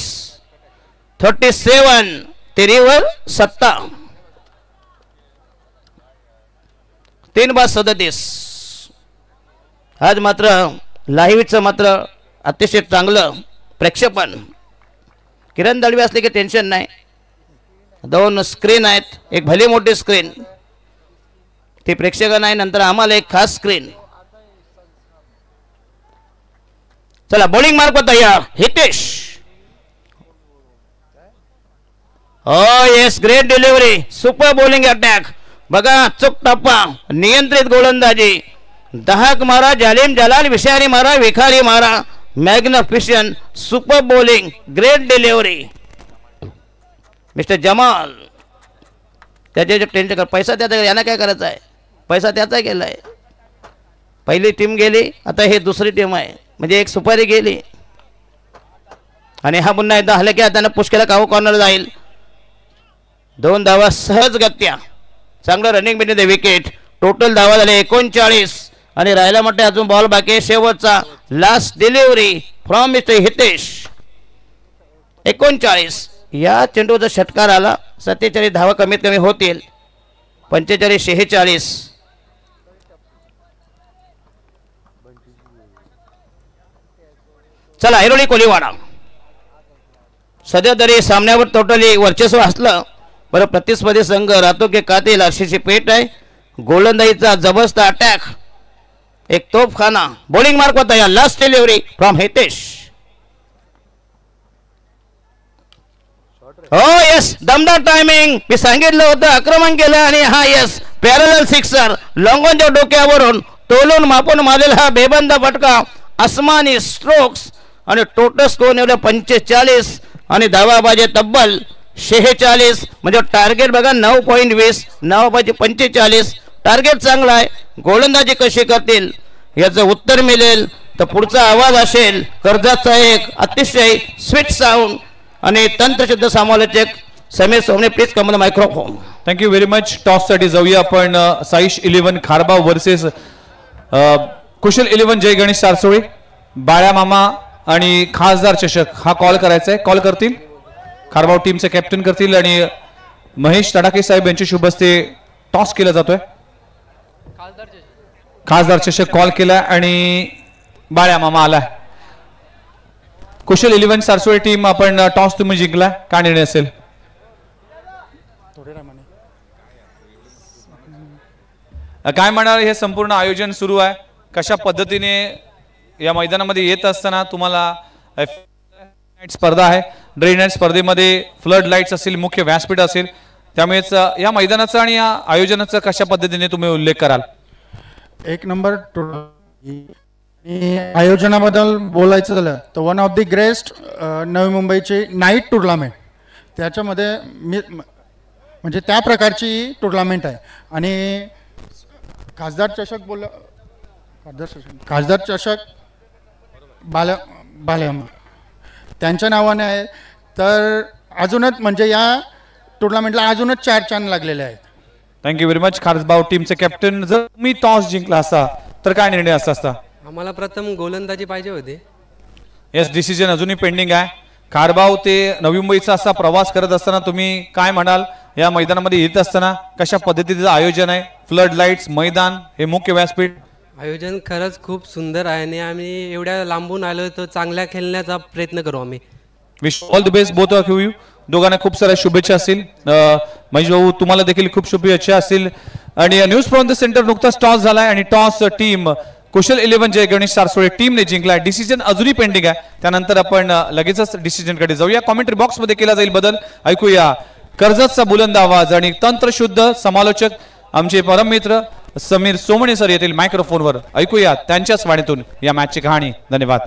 37 तेरीवर 7. 3 बाद 37. आज मात्र लाईव्हचं मात्र अतिशय चांगलं प्रेक्षेपण. किरण दळवी असले की टेन्शन नाही. 2 स्क्रीन आहेत, एक भली मोठी स्क्रीन ती प्रेक्षकांना आहे, नंतर आम्हाला एक खास स्क्रीन. चला बॉलिंग मार्क तयार. हितेश. हो yes, great delivery, super bowling attack. बघा चुक टप्पा, नियंत्रित गोलंदाजी. 10 मारा, जालिम जलाल विषारी मारा, विखारी मारा, magnificent super bowling, great delivery. Mister Jamal त्याचे टेन्शन कर. पैसा त्याचा, यांना काय करायचं आहे? पैसा त्याचा गेलाय. पहिली टीम गेली, आता हे दुसरी टीम आहे, म्हणजे एक सुपारी गेली. आणि हा पुन्हा एकदा हलक्या हाताने पुष्कळ काहू कॉर्नर जाईल. 2 धावा सहज गत्या. चांगलं running between the wicket. Total धावा झाले 39 आणि राहिला म्हटलं अजून बॉल बाकी. शेवटचा last delivery from mister Hitesh. 39. या चेंडूचा षटकार आला. 47 धावा कमीत कमी होतील. 45-46. चला ऐरोली कोलीवाडा. सध्या तरी सामन्यावर टोटली वर्चस्व असलं, बरं प्रतिस्पर्धी संघ राहतो की कातील अशीची पेट आहे. गोलंदाजीचा जबरदस्त अटॅक, एक तोफखाना. बॉलिंग मार्क होता या. Last delivery from Hitesh. हो येस, दमदार टायमिंग. मी सांगितलं होतं आक्रमण केलं आणि हा येस पॅरलल सिक्सर. लॉंगॉनच्या डोक्यावरून तोलून मापून मारलेला हा बेबंद फटका. आसमानी स्ट्रोक्स आणि टोटल स्कोर निवडला 45 आणि धावाबाजी तब्बल 46. म्हणजे टार्गेट बघा 9.20, 9/45. टार्गेट चांगला आहे. गोलंदाजी कशी करतील याचं उत्तर मिळेल तर पुढचा आवाज असेल कर्जाचा एक अतिशय स्वीट साऊंड. आणि तंत्रशुद्ध समालोचक Sameer Somne, please come on the microphone. Thank you very much. टॉससाठी जाऊया आपण. साईश 11 खारबाव वर्सेस कुशल 11 जय गणेश सारसोळी. बाळ्या मामा आणि खासदार चषक हा कॉल करायचा आहे. कॉल करतील खारबाव टीमचे कॅप्टन करतील आणि महेश तडाके साहेब यांच्या शुभ हस्ते टॉस केला जातोय. खासदार चषक कॉल केला आणि बाळ्या मामा आला. कुशल 11 सारसोळी टीम, आपण टॉस तुम्ही जिंकला, का निर्णय असेल? काय म्हणाल? हे संपूर्ण आयोजन सुरू आहे, कशा पद्धतीने या मैदानामध्ये येत असताना तुम्हाला स्पर्धा आहे. ड्रे नाईट स्पर्धेमध्ये फ्लड लाईट्स असेल, मुख्य व्यासपीठ असेल, त्यामुळेच या मैदानाचा आणि या आयोजनाचा कशा पद्धतीने तुम्ही उल्लेख कराल? एक नंबर. आयोजनाबद्दल बोलायचं झालं तर वन ऑफ द ग्रेस्ट नवी मुंबईची नाईट टुर्नामेंट. त्याच्यामध्ये म्हणजे त्या प्रकारची टुर्नामेंट आहे. आणि खासदार चषक बोललं, खासदार चषक बाल्यामा त्यांच्या नावाने आहे. तर अजूनच म्हणजे या टुर्नामेंटला अजूनच 4 चांद लागलेले आहेत. Thank you very much. खारबाव टीमचे कॅप्टन, जर तुम्ही टॉस जिंकला असता तर काय निर्णय असता? आम्हाला प्रथम गोलंदाजी पाहिजे होती. येस, डिसिजन अजूनही पेंडिंग आहे. खारबाव ते नवी मुंबईचा असा प्रवास करत असताना तुम्ही काय म्हणाल? या मैदानामध्ये येत असताना कशा पद्धतीचं आयोजन आहे? फ्लड लाईट्स, मैदान, हे मुख्य व्यासपीठ. आयोजन खरंच खूप सुंदर आहे आणि आम्ही एवढ्या लांबून आलो तर चांगल्या खेळण्याचा प्रयत्न करू आम्ही. Wish all the best both of you. दोघांना खूप साऱ्या शुभेच्छा असतील. महेश भाऊ तुम्हाला देखील खूप शुभेच्छा असतील. आणि न्यूज फ्रॉम द सेंटर नुकताच टॉस झालाय आणि टॉस टीम कुशल 11 जय गणेश सारसोळे टीमने जिंकलाय. डिसिजन अजूनही पेंडिंग आहे, त्यानंतर आपण लगेचच डिसिजन कडे जाऊया. कॉमेंट्री बॉक्स मध्ये केला जाईल बदल. ऐकूया कर्जतचा बुलंद आवाज आणि तंत्रशुद्ध समालोचक आमचे परम मित्र समीर सोमणे सर येतील मायक्रोफोनवर. ऐकूया त्यांच्याच वाणीतून या मॅचची कहाणी. धन्यवाद.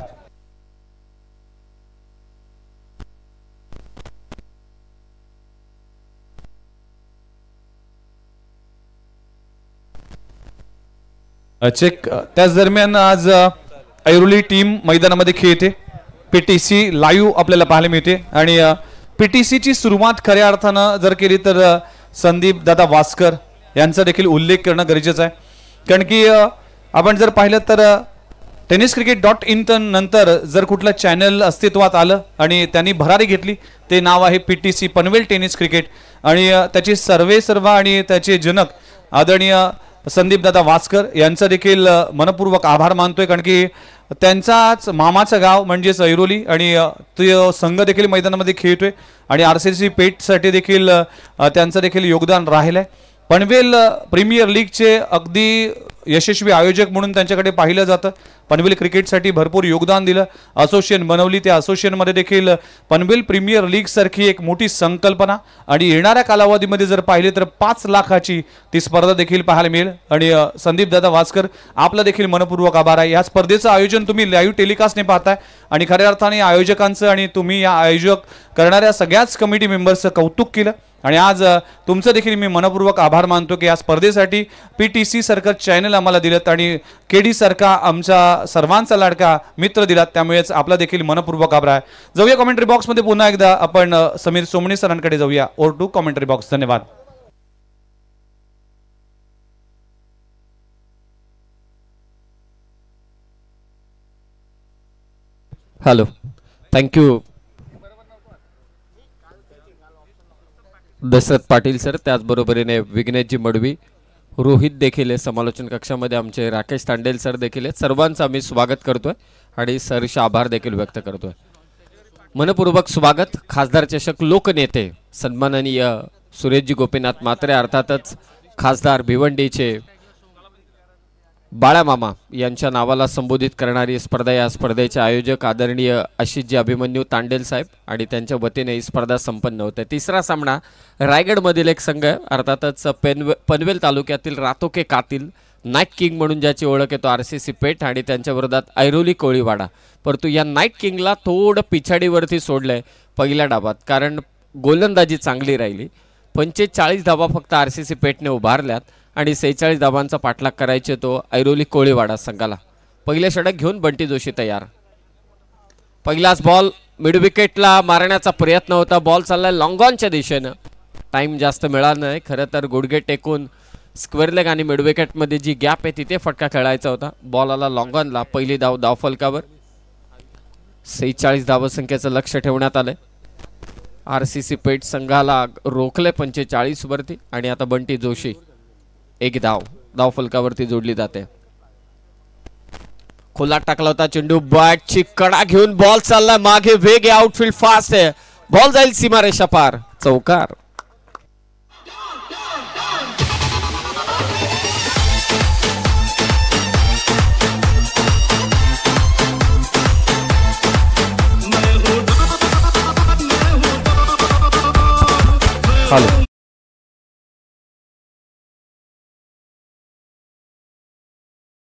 चेक. त्याच दरम्यान आज ऐरोली टीम मैदानामध्ये खेळते. PTC लाईव्ह आपल्याला पाहायला मिळते आणि PTC ची सुरुवात खऱ्या अर्थानं जर केली तर संदीप दादा वास्कर यांचा देखील उल्लेख करणं गरजेचं आहे. कारण की आपण जर पाहिलं तर tenniscricket.in नंतर जर कुठलं चॅनल अस्तित्वात आलं आणि त्यांनी भरारी घेतली ते नाव आहे PTC पनवेल टेनिस क्रिकेट आणि त्याची सर्व आणि त्याचे जनक आदरणीय संदीप दादा वास्कर यांचा देखील मनपूर्वक आभार मानतोय. कारण की त्यांचाच मामाचं गाव म्हणजेच ऐरोली आणि तो संघ देखील मैदानामध्ये खेळतोय आणि RCC पेठसाठी देखील त्यांचं देखील योगदान राहिलंय. पनवेल प्रीमियर लीगचे अगदी यशस्वी आयोजक म्हणून त्यांच्याकडे पाहिलं जातं. पनवेल क्रिकेटसाठी भरपूर योगदान दिलं. असोसिएशन बनवली. त्या असोसिएशनमध्ये देखील पनवेल प्रीमियर लीग सारखी एक मोठी संकल्पना आणि येणाऱ्या कालावधीमध्ये जर पाहिले तर 5 लाखाची ती स्पर्धा देखील पाहायला मिळेल. आणि संदीप दादा वास्कर आपलं देखील मनपूर्वक आभार आहे. या स्पर्धेचं आयोजन तुम्ही लाईव्ह टेलिकास्टने पाहताय आणि खऱ्या अर्थाने आयोजकांचं आणि तुम्ही या आयोजक करणाऱ्या सगळ्याच कमिटी मेंबर्सचं कौतुक केलं आणि आज तुमचं देखील मी मनपूर्वक आभार मानतो की या स्पर्धेसाठी PTC सारखं चॅनल आम्हाला दिलं आणि KD सारखा आमचा सर्वांचा लाडका मित्र दिलात. त्यामुळेच आपला देखील मनपूर्वक आभार आहे. जाऊया कमेंट्री बॉक्समध्ये पुन्हा एकदा आपण समीर सोमणी सरांकडे जाऊया. Over to commentary box. धन्यवाद. Hello, thank you Dashrath Patil sir, त्याचबरोबरीने विघ्नेशजी मडवी, रोहित देखील आहे समालोचन कक्षामध्ये, आमचे राकेश तांडेल सर देखील आहेत. सर्वांचं आम्ही स्वागत करतोय आणि सरचे आभार देखील व्यक्त करतोय. मनपूर्वक स्वागत. खासदार चषक लोकनेते सन्माननीय सुरेशजी गोपीनाथ म्हात्रे, अर्थातच खासदार भिवंडीचे बाळामामा यांच्या नावाला संबोधित करणारी स्पर्धा. या स्पर्धेचे आयोजक आदरणीय आशिषजी अभिमन्यू तांडेल साहेब आणि त्यांच्या वतीने ही स्पर्धा संपन्न होते. तिसरा सामना रायगडमधील एक संघ, अर्थातच पनवेल तालुक्यातील रातोके कातील नाईट किंग म्हणून ज्याची ओळख आहे तो RCC पेठ आणि त्यांच्या विरोधात ऐरोली कोळीवाडा. परंतु या नाईट किंगला थोडं पिछाडीवरती सोडलंय पहिल्या डावात, कारण गोलंदाजी चांगली राहिली. 45 धावा फक्त RCC पेठने उभारल्यात आणि 46 धावांचा पाठलाग करायचे तो ऐरोली कोळीवाडा संघाला. पहिले षटक घेऊन बंटी जोशी तयार. पहिलाच बॉल मिड विकेटला मारण्याचा प्रयत्न होता. बॉल चाललाय लॉंग ऑनच्या दिशेनं. टाइम जास्त मिळाला नाही. खरं तर गुडघे टेकून स्क्वेअर लेग आणि मिड विकेटमध्ये जी गॅप आहे तिथे फटका खेळायचा होता. बॉल आला लॉंग ऑनला. पहिली धाव धावफलकावर. 46 धावसंख्येचं लक्ष ठेवण्यात आलंय. RCC पेठ संघाला रोखले 45 वरती आणि आता बंटी जोशी एक धावफलकावरती जोडली जाते. खोलात टाकला होता चेंडू. बॅटची कडा घेऊन बॉल चालला मागे. वेग आहे. आउटफील्ड फास्ट आहे. बॉल जाईल सीमारेषा पार. चौकार.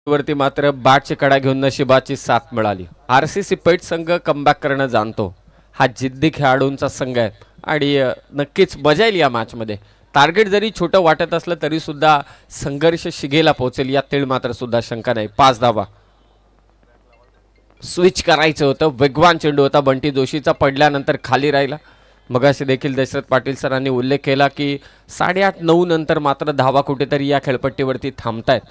वरती मात्र बॅटची कडा घेऊन नशिबाची साथ मिळाली. RCC पेठ संघ कमबॅक करणं जाणतो. हा जिद्दी खेळाडूंचा संघ आहे आणि नक्कीच मजा येईल या मॅचमध्ये. टार्गेट जरी छोटं वाटत असलं तरी सुद्धा संघर्ष शिगेला पोहोचेल यात तीळ मात्र सुद्धा शंका नाही. 5 धावा. स्विच करायचं होतं. वेगवान चेंडू होता बंटी जोशीचा, पडल्यानंतर खाली राहिला. मगाशी देखील दशरथ पाटील सरांनी उल्लेख केला की 8:30-9 नंतर मात्र धावा कुठेतरी या खेळपट्टीवरती थांबतायत.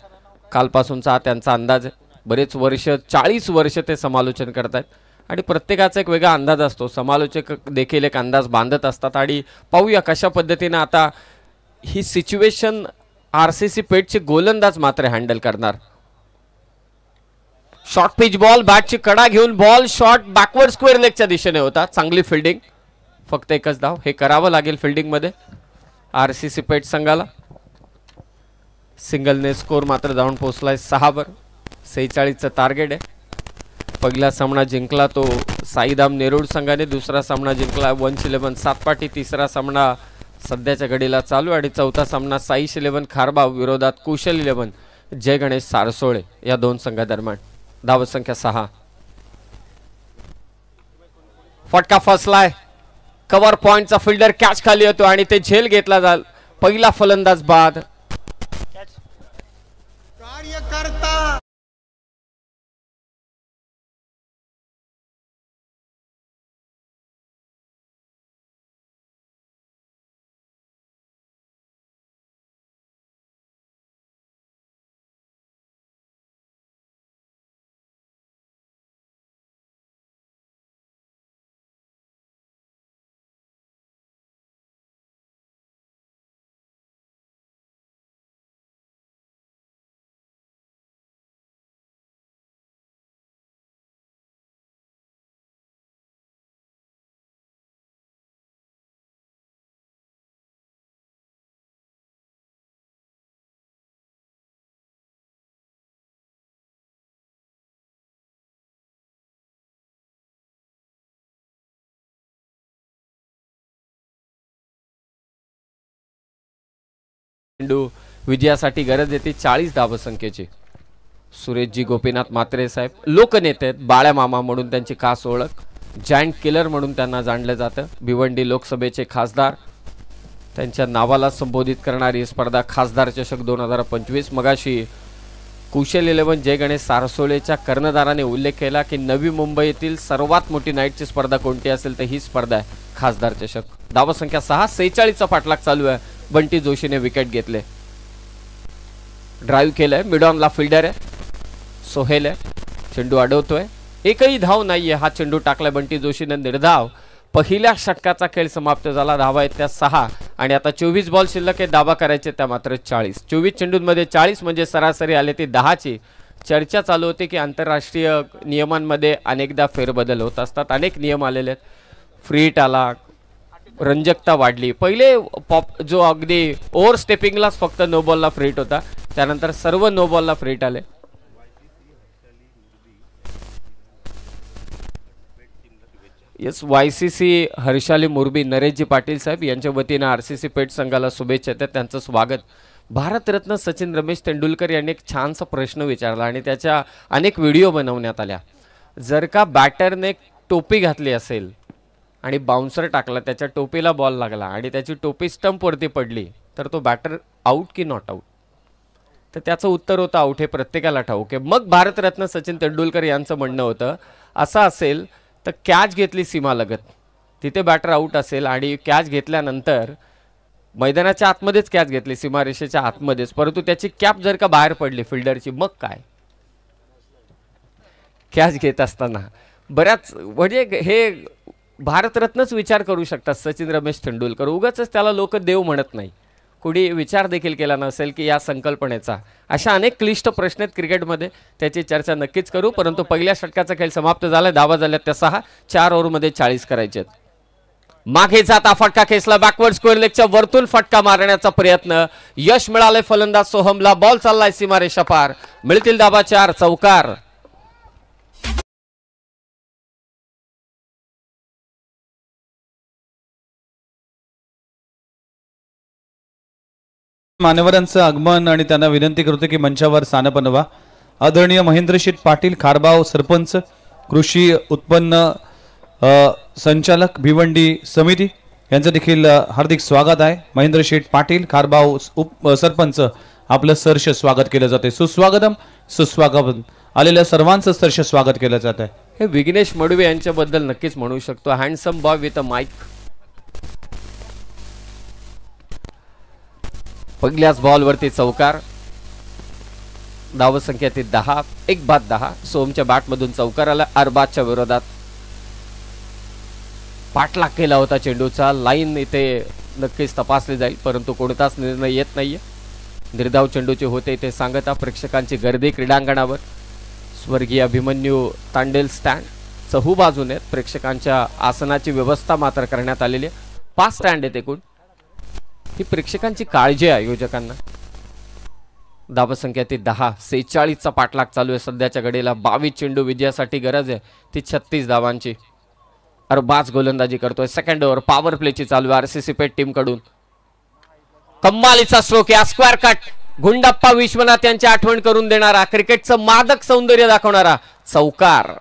कालपासूनचा त्यांचा अंदाज. बरेच वर्ष 40 वर्ष ते समालोचन करतायत आणि प्रत्येकाचा एक वेगळा अंदाज असतो. समालोचक देखील एक अंदाज बांधत असतात आणि पाहूया कशा पद्धतीने आता ही सिच्युएशन RCC पेठचे गोलंदाज मात्र हँडल करणार. Short pitch ball. बॅटची कडा घेऊन बॉल शॉर्ट बॅकवर्ड स्क्वेअर लेगच्या दिशेने होता. चांगली फिल्डिंग. फक्त एकच धाव. हे करावं लागेल फिल्डिंगमध्ये RCC पेठ संघाला. सिंगलने स्कोर मात्र जाऊन पोहोचलाय 6 वर. 46चं टार्गेट आहे. पहिला सामना जिंकला तो साईदाम नेरूळ संघाने. दुसरा सामना जिंकला वंश 11 सातपाटी. तिसरा सामना सध्याच्या घडीला चालू आणि चौथा सामना साईश 11 खारबाव विरोधात कुशल 11 जय गणेश सारसोळे या दोन संघादरम्यान. धावसंख्या 6. फटका फसलाय. कव्हर पॉइंटचा फिल्डर कॅच खाली होतो आणि ते झेल घेतला जाईल. पहिला फलंदाज बाद. चेंडू विजयासाठी गरज येते 40 धावसंख्येची. सुरेशजी गोपीनाथ म्हात्रे साहेब लोकनेते आहेत. बाळ्या मामा म्हणून त्यांची खास ओळख, जायंट किलर म्हणून त्यांना जाणलं जातं. भिवंडी लोकसभेचे खासदार, त्यांच्या नावाला संबोधित करणारी स्पर्धा खासदार चषक 2025. मगाशी कुशल 11 जय गणेश सारसोळेच्या कर्णधाराने उल्लेख केला की नवी मुंबईतील सर्वात मोठी नाईटची स्पर्धा कोणती असेल तर ही स्पर्धा आहे खासदार चषक. धावसंख्या 6, 46चा पाठलाग चालू आहे. बंटी जोशीने विकेट घेतले. ड्राईव्ह केलंय, मिडॉनला फिल्डर आहे, सोहेल आहे, चेंडू अडवतोय, एकही धाव नाहीये. हा चेंडू टाकलाय बंटी जोशीने निर्धाव. पहिल्या षटकाचा खेळ समाप्त झाला. धावा आहेत त्या 6 आणि आता 24 बॉल शिल्लक आहे. धावा करायचे त्या मात्र 40. 24 चेंडूंमध्ये 40 म्हणजे सरासरी आले ती 10ची. चर्चा चालू होती की आंतरराष्ट्रीय नियमांमध्ये अनेकदा फेरबदल होत असतात. अनेक नियम आलेले आहेत. फ्री हिट आला, रंजकता वाढली. पहिले पॉप जो अगदी ओव्हर स्टेपिंगलाच फक्त नो बॉलला फ्री हिट होता, त्यानंतर सर्व नो बॉलला फ्री हिट आले. येस, YCC हर्षाली मुरबी, नरेशजी पाटील साहेब यांच्या वतीनं RCC पेठ संघाला शुभेच्छा देतात. त्यांचं स्वागत. भारतरत्न सचिन रमेश तेंडुलकर यांनी एक छानसा प्रश्न विचारला आणि त्याच्या अनेक व्हिडिओ बनवण्यात आल्या. जर का बॅटरने टोपी घातली असेल आणि बाउन्सर टाकला, त्याच्या टोपीला बॉल लागला आणि त्याची टोपी स्टंपवरती पडली तर तो बॅटर आऊट की नॉट आऊट? तर त्याचं उत्तर होतं आऊट. हे प्रत्येकाला ठाऊक आहे. मग भारतरत्न सचिन तेंडुलकर यांचं म्हणणं होतं असं असेल तर कॅच घेतली सीमालगत, तिथे बॅटर आऊट असेल आणि कॅच घेतल्यानंतर मैदानाच्या आतमध्येच कॅच घेतली, सीमारेषेच्या आतमध्येच, परंतु त्याची कॅप जर का बाहेर पडली फिल्डरची, मग काय? कॅच घेत असताना बऱ्याच म्हणजे हे भारतरत्नच विचार करू शकतात सचिन रमेश तेंडुलकर. उगाच त्याला लोक देव म्हणत नाही. कुणी विचार देखील केला नसेल की या संकल्पनेचा. अशा अनेक क्लिष्ट प्रश्न आहेत क्रिकेटमध्ये, त्याची चर्चा नक्कीच करू. परंतु पहिल्या षटकाचा खेळ समाप्त झाला. धावा झाल्या त्या 6. 4 ओव्हरमध्ये 40 करायचे. मागे जाता फटका खेचला, बॅकवर्ड स्क्वेअर लेगच्या वरतून फटका मारण्याचा प्रयत्न, यश मिळाले फलंदाज सोहमला. बॉल चाललाय सीमारेषा पार, मिळतील धावा 4. चौकार. मान्यवरांचं आगमन आणि त्यांना विनंती करतो की मंचावर स्थान बनवा. आदरणीय महेंद्र शेठ पाटील खारबाव, सरपंच, कृषी उत्पन्न संचालक भिवंडी समिती यांचं देखील हार्दिक स्वागत आहे. महेंद्र शेठ पाटील खारबाव सरपंच, आपलं सहर्ष स्वागत केलं जाते. सुस्वागतम, सुस्वागतम. आलेल्या सर्वांचं सहर्ष स्वागत केलं जात आहे. हे विघ्नेश मडवे यांच्याबद्दल नक्कीच म्हणू शकतो. Handsome boy with a mic. पहिल्याच बॉलवरती चौकार. धावसंख्या ती 10. 1-10. सोमच्या बॅटमधून चौकार आला. अरबाजच्या विरोधात पाठलाग केला होता चेंडूचा. लाईन इथे नक्कीच तपासली जाईल, परंतु कोणताच निर्णय येत नाहीये. निर्धाव चेंडूचे होते इथे सांगता. प्रेक्षकांची गर्दी क्रीडांगणावर. स्वर्गीय अभिमन्यू तांडेल स्टँड चहूबाजूने प्रेक्षकांच्या आसनाची व्यवस्था मात्र करण्यात आलेली आहे. 5 स्टँड आहेत एकूण. ही प्रेक्षकांची काळजी आहे आयोजकांना. धावसंख्या ती 10. 46चा पाठलाग चालू आहे सध्याच्या घडीला. 22 चेंडू विजयासाठी गरज आहे ती 36 धावांची. अरबाज गोलंदाजी करतोय. सेकंड ओव्हर पॉवर प्लेची चालू आहे RCC पेठ टीम कडून. कम्मालीचा स्ट्रोक या स्क्वेअर कट. गुंडप्पा विश्वनाथ यांची आठवण करून देणारा, क्रिकेटचं मादक सौंदर्य दाखवणारा चौकार.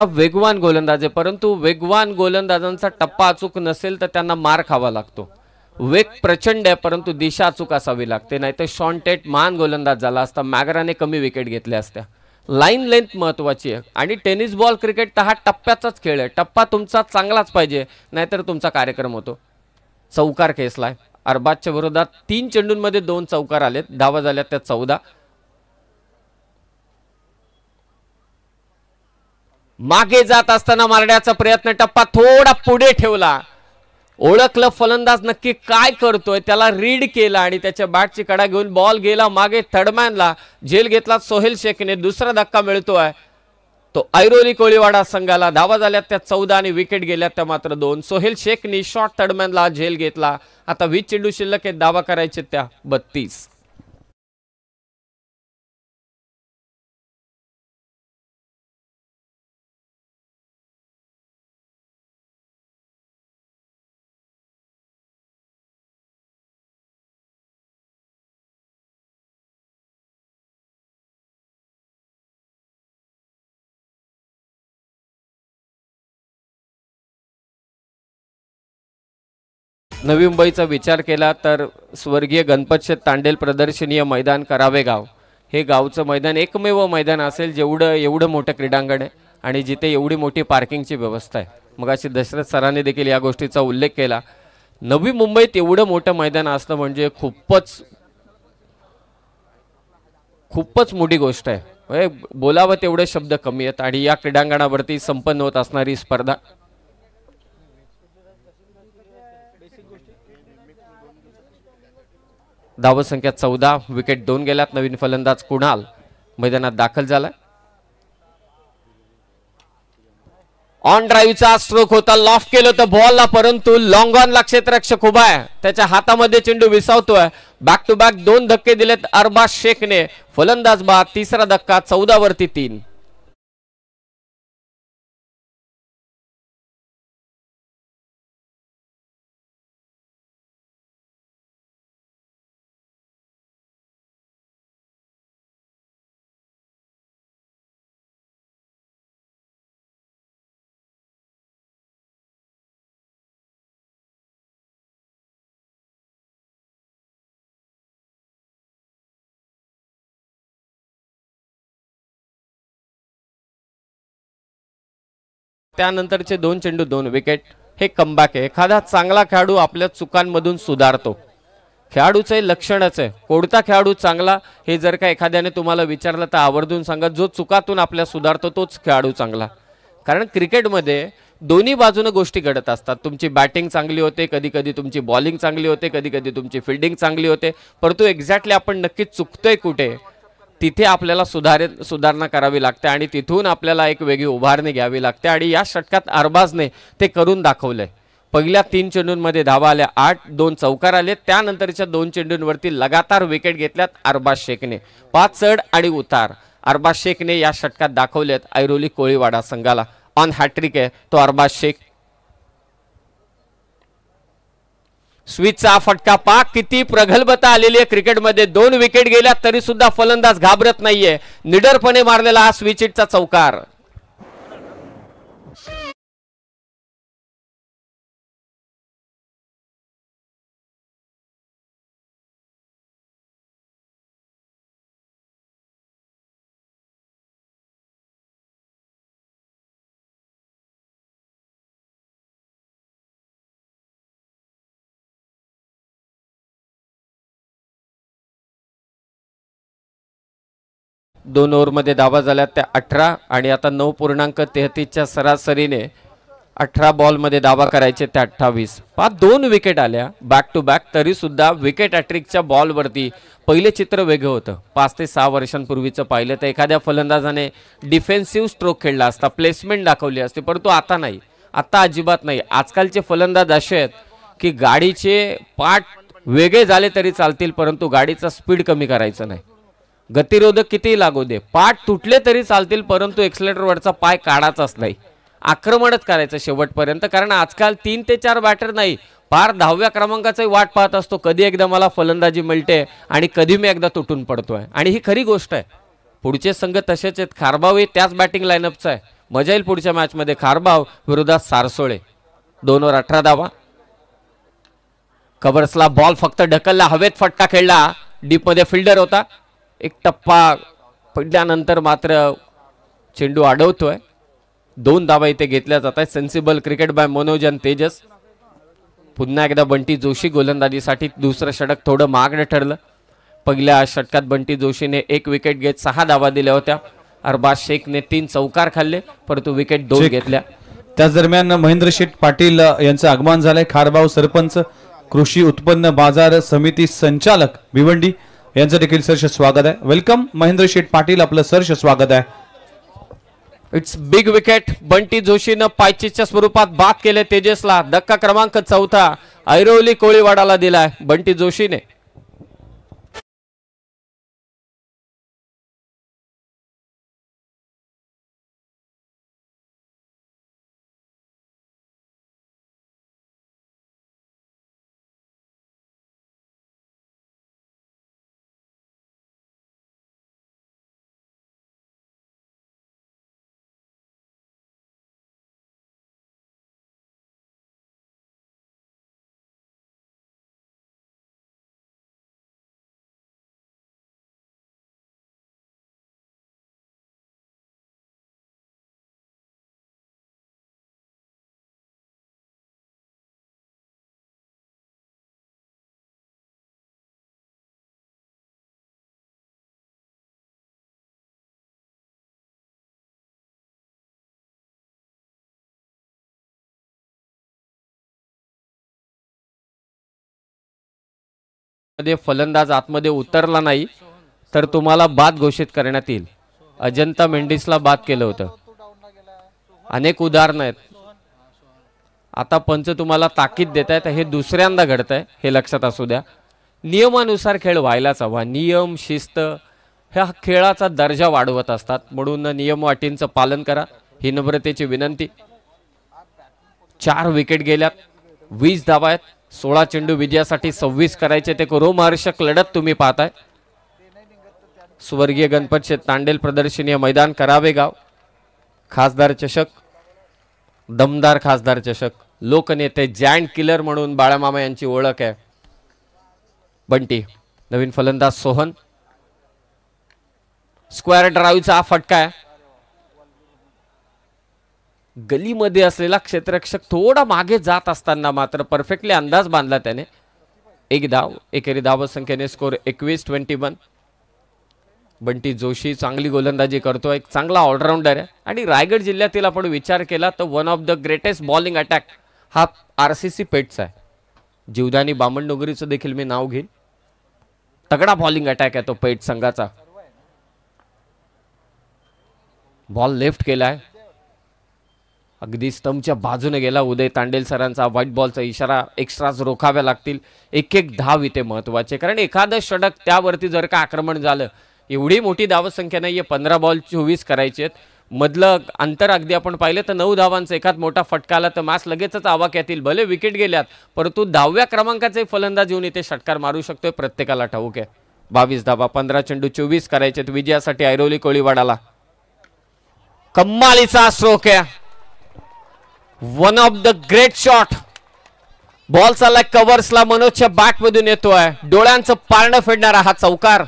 वेगवान गोलंदाज आहे, परंतु वेगवान गोलंदाजांचा टप्पा अचूक नसेल तर त्यांना मार खावा लागतो. वेग प्रचंड आहे परंतु दिशा अचूक असावी लागते, नाहीतर शॉन टेट महान गोलंदाज झाला असता. मॅगराने कमी विकेट घेतल्या असत्या. लाईन लेंथ महत्वाची आहे आणि टेनिस बॉल क्रिकेट तर हा टप्प्याचाच खेळ आहे. टप्पा तुमचा चांगलाच पाहिजे, नाहीतर तुमचा कार्यक्रम होतो. चौकार खेचलाय अरबाजच्या विरोधात. 3 चेंडूंमध्ये 2 चौकार आलेत. धावा झाल्या त्या 14. मागे जात असताना मारण्याचा प्रयत्न, टप्पा थोडा पुढे ठेवला. ओळखलं फलंदाज नक्की काय करतोय, त्याला रीड केला आणि त्याच्या बॅटची कडा घेऊन बॉल गेला मागे. थर्डमॅनला झेल घेतला सोहेल शेखने. दुसरा धक्का मिळतोय तो ऐरोली कोळीवाडा संघाला. धावा झाल्यात त्या 14 आणि विकेट गेल्यात त्या मात्र 2. सोहेल शेखनी शॉर्ट तडमॅनला झेल घेतला. आता 20 चेंडू शिल्लक आहेत, धावा करायचे त्या 32. नवी मुंबईचा विचार केला तर स्वर्गीय गणपतशेठ तांडेल प्रदर्शनीय मैदान करावे गाव हे गावचं मैदान एकमेव मैदान असेल जेवढं एवढं मोठं क्रीडांगण आहे आणि जिथे एवढी मोठी पार्किंगची व्यवस्था आहे. मग अशी दशरथ सरांनी देखील या गोष्टीचा उल्लेख केला. नवी मुंबईत एवढं मोठं मैदान असणं म्हणजे खूपच मोठी गोष्ट आहे. बोलावं तेवढे शब्द कमी आहेत. आणि या क्रीडांगणावरती संपन्न होत असणारी स्पर्धा धावसंख्या 14, विकेट 2 गेल्यात. नवीन फलंदाज कुणाल मैदानात दाखल झाला. ऑन ड्राईव्हचा स्ट्रोक होता, लॉफ्ट केलं होतं बॉलला, परंतु लॉंग ऑनला क्षेत्ररक्षक उभा आहे, त्याच्या हातामध्ये चेंडू विसावतोय. बॅक टू बॅक 2 धक्के दिलेत अरबाज शेखने. फलंदाज बाद, तिसरा धक्का 14 वरती 3. त्यानंतरचे 2 चेंडू 2 विकेट. हे कमबॅक आहे. एखादा चांगला खेळाडू आपल्या चुकांमधून सुधारतो. खेळाडूचं हे लक्षणच आहे. कोणता खेळाडू चांगला हे जर का एखाद्याने तुम्हाला विचारलं तर आवर्जून सांगा, जो चुकातून आपल्या सुधारतो तोच खेळाडू चांगला. कारण क्रिकेटमध्ये दोन्ही बाजूने गोष्टी घडत असतात. तुमची बॅटिंग चांगली होते, कधी कधी तुमची बॉलिंग चांगली होते, कधी कधी तुमची फिल्डिंग चांगली होते, परंतु एक्झॅक्टली आपण नक्की चुकतोय कुठे तिथे आपल्याला सुधारणा करावी लागते आणि तिथून आपल्याला एक वेगळी उभारणी घ्यावी लागते. आणि या षटकात अरबाजने ते करून दाखवलंय. पहिल्या 3 चेंडूंमध्ये धावा आल्या 8, 2 चौकार आले. त्यानंतरच्या 2 चेंडूंवरती लगातार विकेट घेतल्यात अरबाज शेखने. 5 चढ आणि उतार अरबाज शेखने या षटकात दाखवलेत ऐरोली कोळीवाडा संघाला. ऑन हॅट्रिक आहे तो अरबाज शेख. स्विचचा फटका पाक. किती प्रगल्भता आलेली आहे क्रिकेटमध्ये. 2 विकेट गेल्या तरी सुद्धा फलंदाज घाबरत नाहीये. निडरपणे मारलेला हा स्विच हिटचा चौकार. दोन ओव्हरमध्ये धावा झाल्या त्या 18 आणि आता 9.33च्या सरासरीने 18 बॉलमध्ये धावा करायचे त्या 28. 2 विकेट आल्या बॅक टू बॅक तरी सुद्धा विकेट हॅट्रिकच्या बॉलवरती पहिले चित्र वेगळं होतं. 5 ते 6 वर्षांपूर्वीचं पाहिलं तर एखाद्या फलंदाजाने डिफेन्सिव्ह स्ट्रोक खेळला असता, प्लेसमेंट दाखवली असते, परंतु आता नाही. आता अजिबात नाही. आजकालचे फलंदाज असे आहेत की गाडीचे पार्ट वेगळे झाले तरी चालतील परंतु गाडीचा स्पीड कमी करायचं नाही. गतिरोधक कितीही लागू दे, पाठ तुटले तरी चालतील परंतु एक्सलेटरवरचा पाय काढाचाच नाही. आक्रमणच करायचं शेवटपर्यंत. कारण आजकाल 3 ते 4 बॅटर नाही, फार 10व्या क्रमांकाचाही वाट पाहत असतो. कधी एकदा मला फलंदाजी मिळते आणि कधी मी एकदा तुटून पडतोय. आणि ही खरी गोष्ट आहे. पुढचे संघ तसेच आहेत. खारबाव त्याच बॅटिंग लाईनअपचा आहे. मजा येईल पुढच्या मॅचमध्ये. खारबाव विरोधात सारसोळे. 2 ओव्हर 18 धावा. कव्हर्सला बॉल फक्त ढकलला, हवेत फटका खेळला. डीप मध्ये फिल्डर होता. एक टप्पा पडल्यानंतर मात्र चेंडू अडवतोय. 2 धावा इथे घेतल्या जात आहेत. सेन्सिबल क्रिकेट बाय मनोज आणि तेजस. पुन्हा एकदा बंटी जोशी गोलंदाजीसाठी. दुसरं षटक थोडं मागणं ठरलं. पहिल्या षटकात बंटी जोशीने 1 विकेट घेत 6 धावा दिल्या होत्या. अरबाज शेखने 3 चौकार खाल्ले परंतु विकेट 2 घेतल्या. त्याच दरम्यान महेंद्र शेठ पाटील यांचं आगमन झालंय. खारबाव सरपंच, कृषी उत्पन्न बाजार समिती संचालक भिवंडी यांचं देखील सहर्ष स्वागत आहे. वेलकम महेंद्र शेठ पाटील, आपलं सहर्ष स्वागत आहे. It's big wicket. बंटी जोशीनं पायचीच्या स्वरूपात बाद केले तेजसला. धक्का क्रमांक 4 ऐरोली कोळीवाडाला दिलाय बंटी जोशीने. मध्ये फलंदाज आतमध्ये उतरला नाही तर तुम्हाला बाद घोषित करण्यात येईल. अजंता मेंडिसला बाद केलं होतं. अनेक उदाहरणं आहेत. आता पंच तुम्हाला ताकीद देत आहेत. हे दुसऱ्यांदा घडत आहे हे लक्षात असू द्या. नियमानुसार खेळ व्हायलाच हवा. नियम शिस्त ह्या खेळाचा दर्जा वाढवत असतात. म्हणून नियम अटींचं पालन करा ही नम्रतेची विनंती. 4 विकेट गेल्यात. 20 धावा आहेत. 16 चेंडू विजयासाठी 26 करायचे. ते रोमहर्षक लढत तुम्ही पाहताय. स्वर्गीय गणपत तांडेल प्रदर्शनीय मैदान करावेगाव. खासदार चषक, दमदार खासदार चषक. लोकनेते जायंट किलर म्हणून बाळामामा यांची ओळख आहे. बंटी. नवीन फलंदाज सोहन. स्क्वेअर ड्राईव्हचा हा फटका आहे. गलीमध्ये असलेला क्षेत्ररक्षक थोडा मागे जात असताना मात्र परफेक्टली अंदाज बांधला त्याने. 1 धाव. एकेरी धाव संख्येने स्कोर 21-21. बंटी जोशी चांगली गोलंदाजी करतो. एक चांगला ऑलराऊंडर आहे. आणि रायगड जिल्ह्यातील आपण विचार केला तर one of the greatest bowling attack हा RCC पेटचा आहे. जीवदानी बामणडोंगरीचं देखील मी नाव घेईन. तगडा बॉलिंग अटॅक आहे तो पेट संघाचा. बॉल लेफ्ट केलाय. अगदी स्टंपच्या बाजूने गेला. उदय तांडेल सरांचा व्हाईट बॉलचा इशारा. एक्स्ट्राज रोखाव्या लागतील. एक धाव इथे महत्वाचे. कारण एखादं षटक त्यावरती जर का आक्रमण झालं. एवढी मोठी धावसंख्या नाहीये. 15 बॉल 24 करायचे आहेत. मधलं अंतर अगदी आपण पाहिलं तर 9 धावांचा एखाद मोठा फटका आला तर मॅच लगेचच आवाक येतील. भले विकेट गेल्यात परंतु 10व्या क्रमांकाचे फलंदाज येऊन इथे षटकार मारू शकतोय प्रत्येकाला ठाऊक आहे. 22 धावा 15 चेंडू 24 करायचे. विजयासाठी ऐरोली कोळीवाडाला. कम्मालीचा स्ट्रोक आहे. One of the great shot. Ball चालला कव्हर्सला. मनोजच्या बॅट मधून येतोय. डोळ्यांचं पारणं फेडणारा हा चौकार.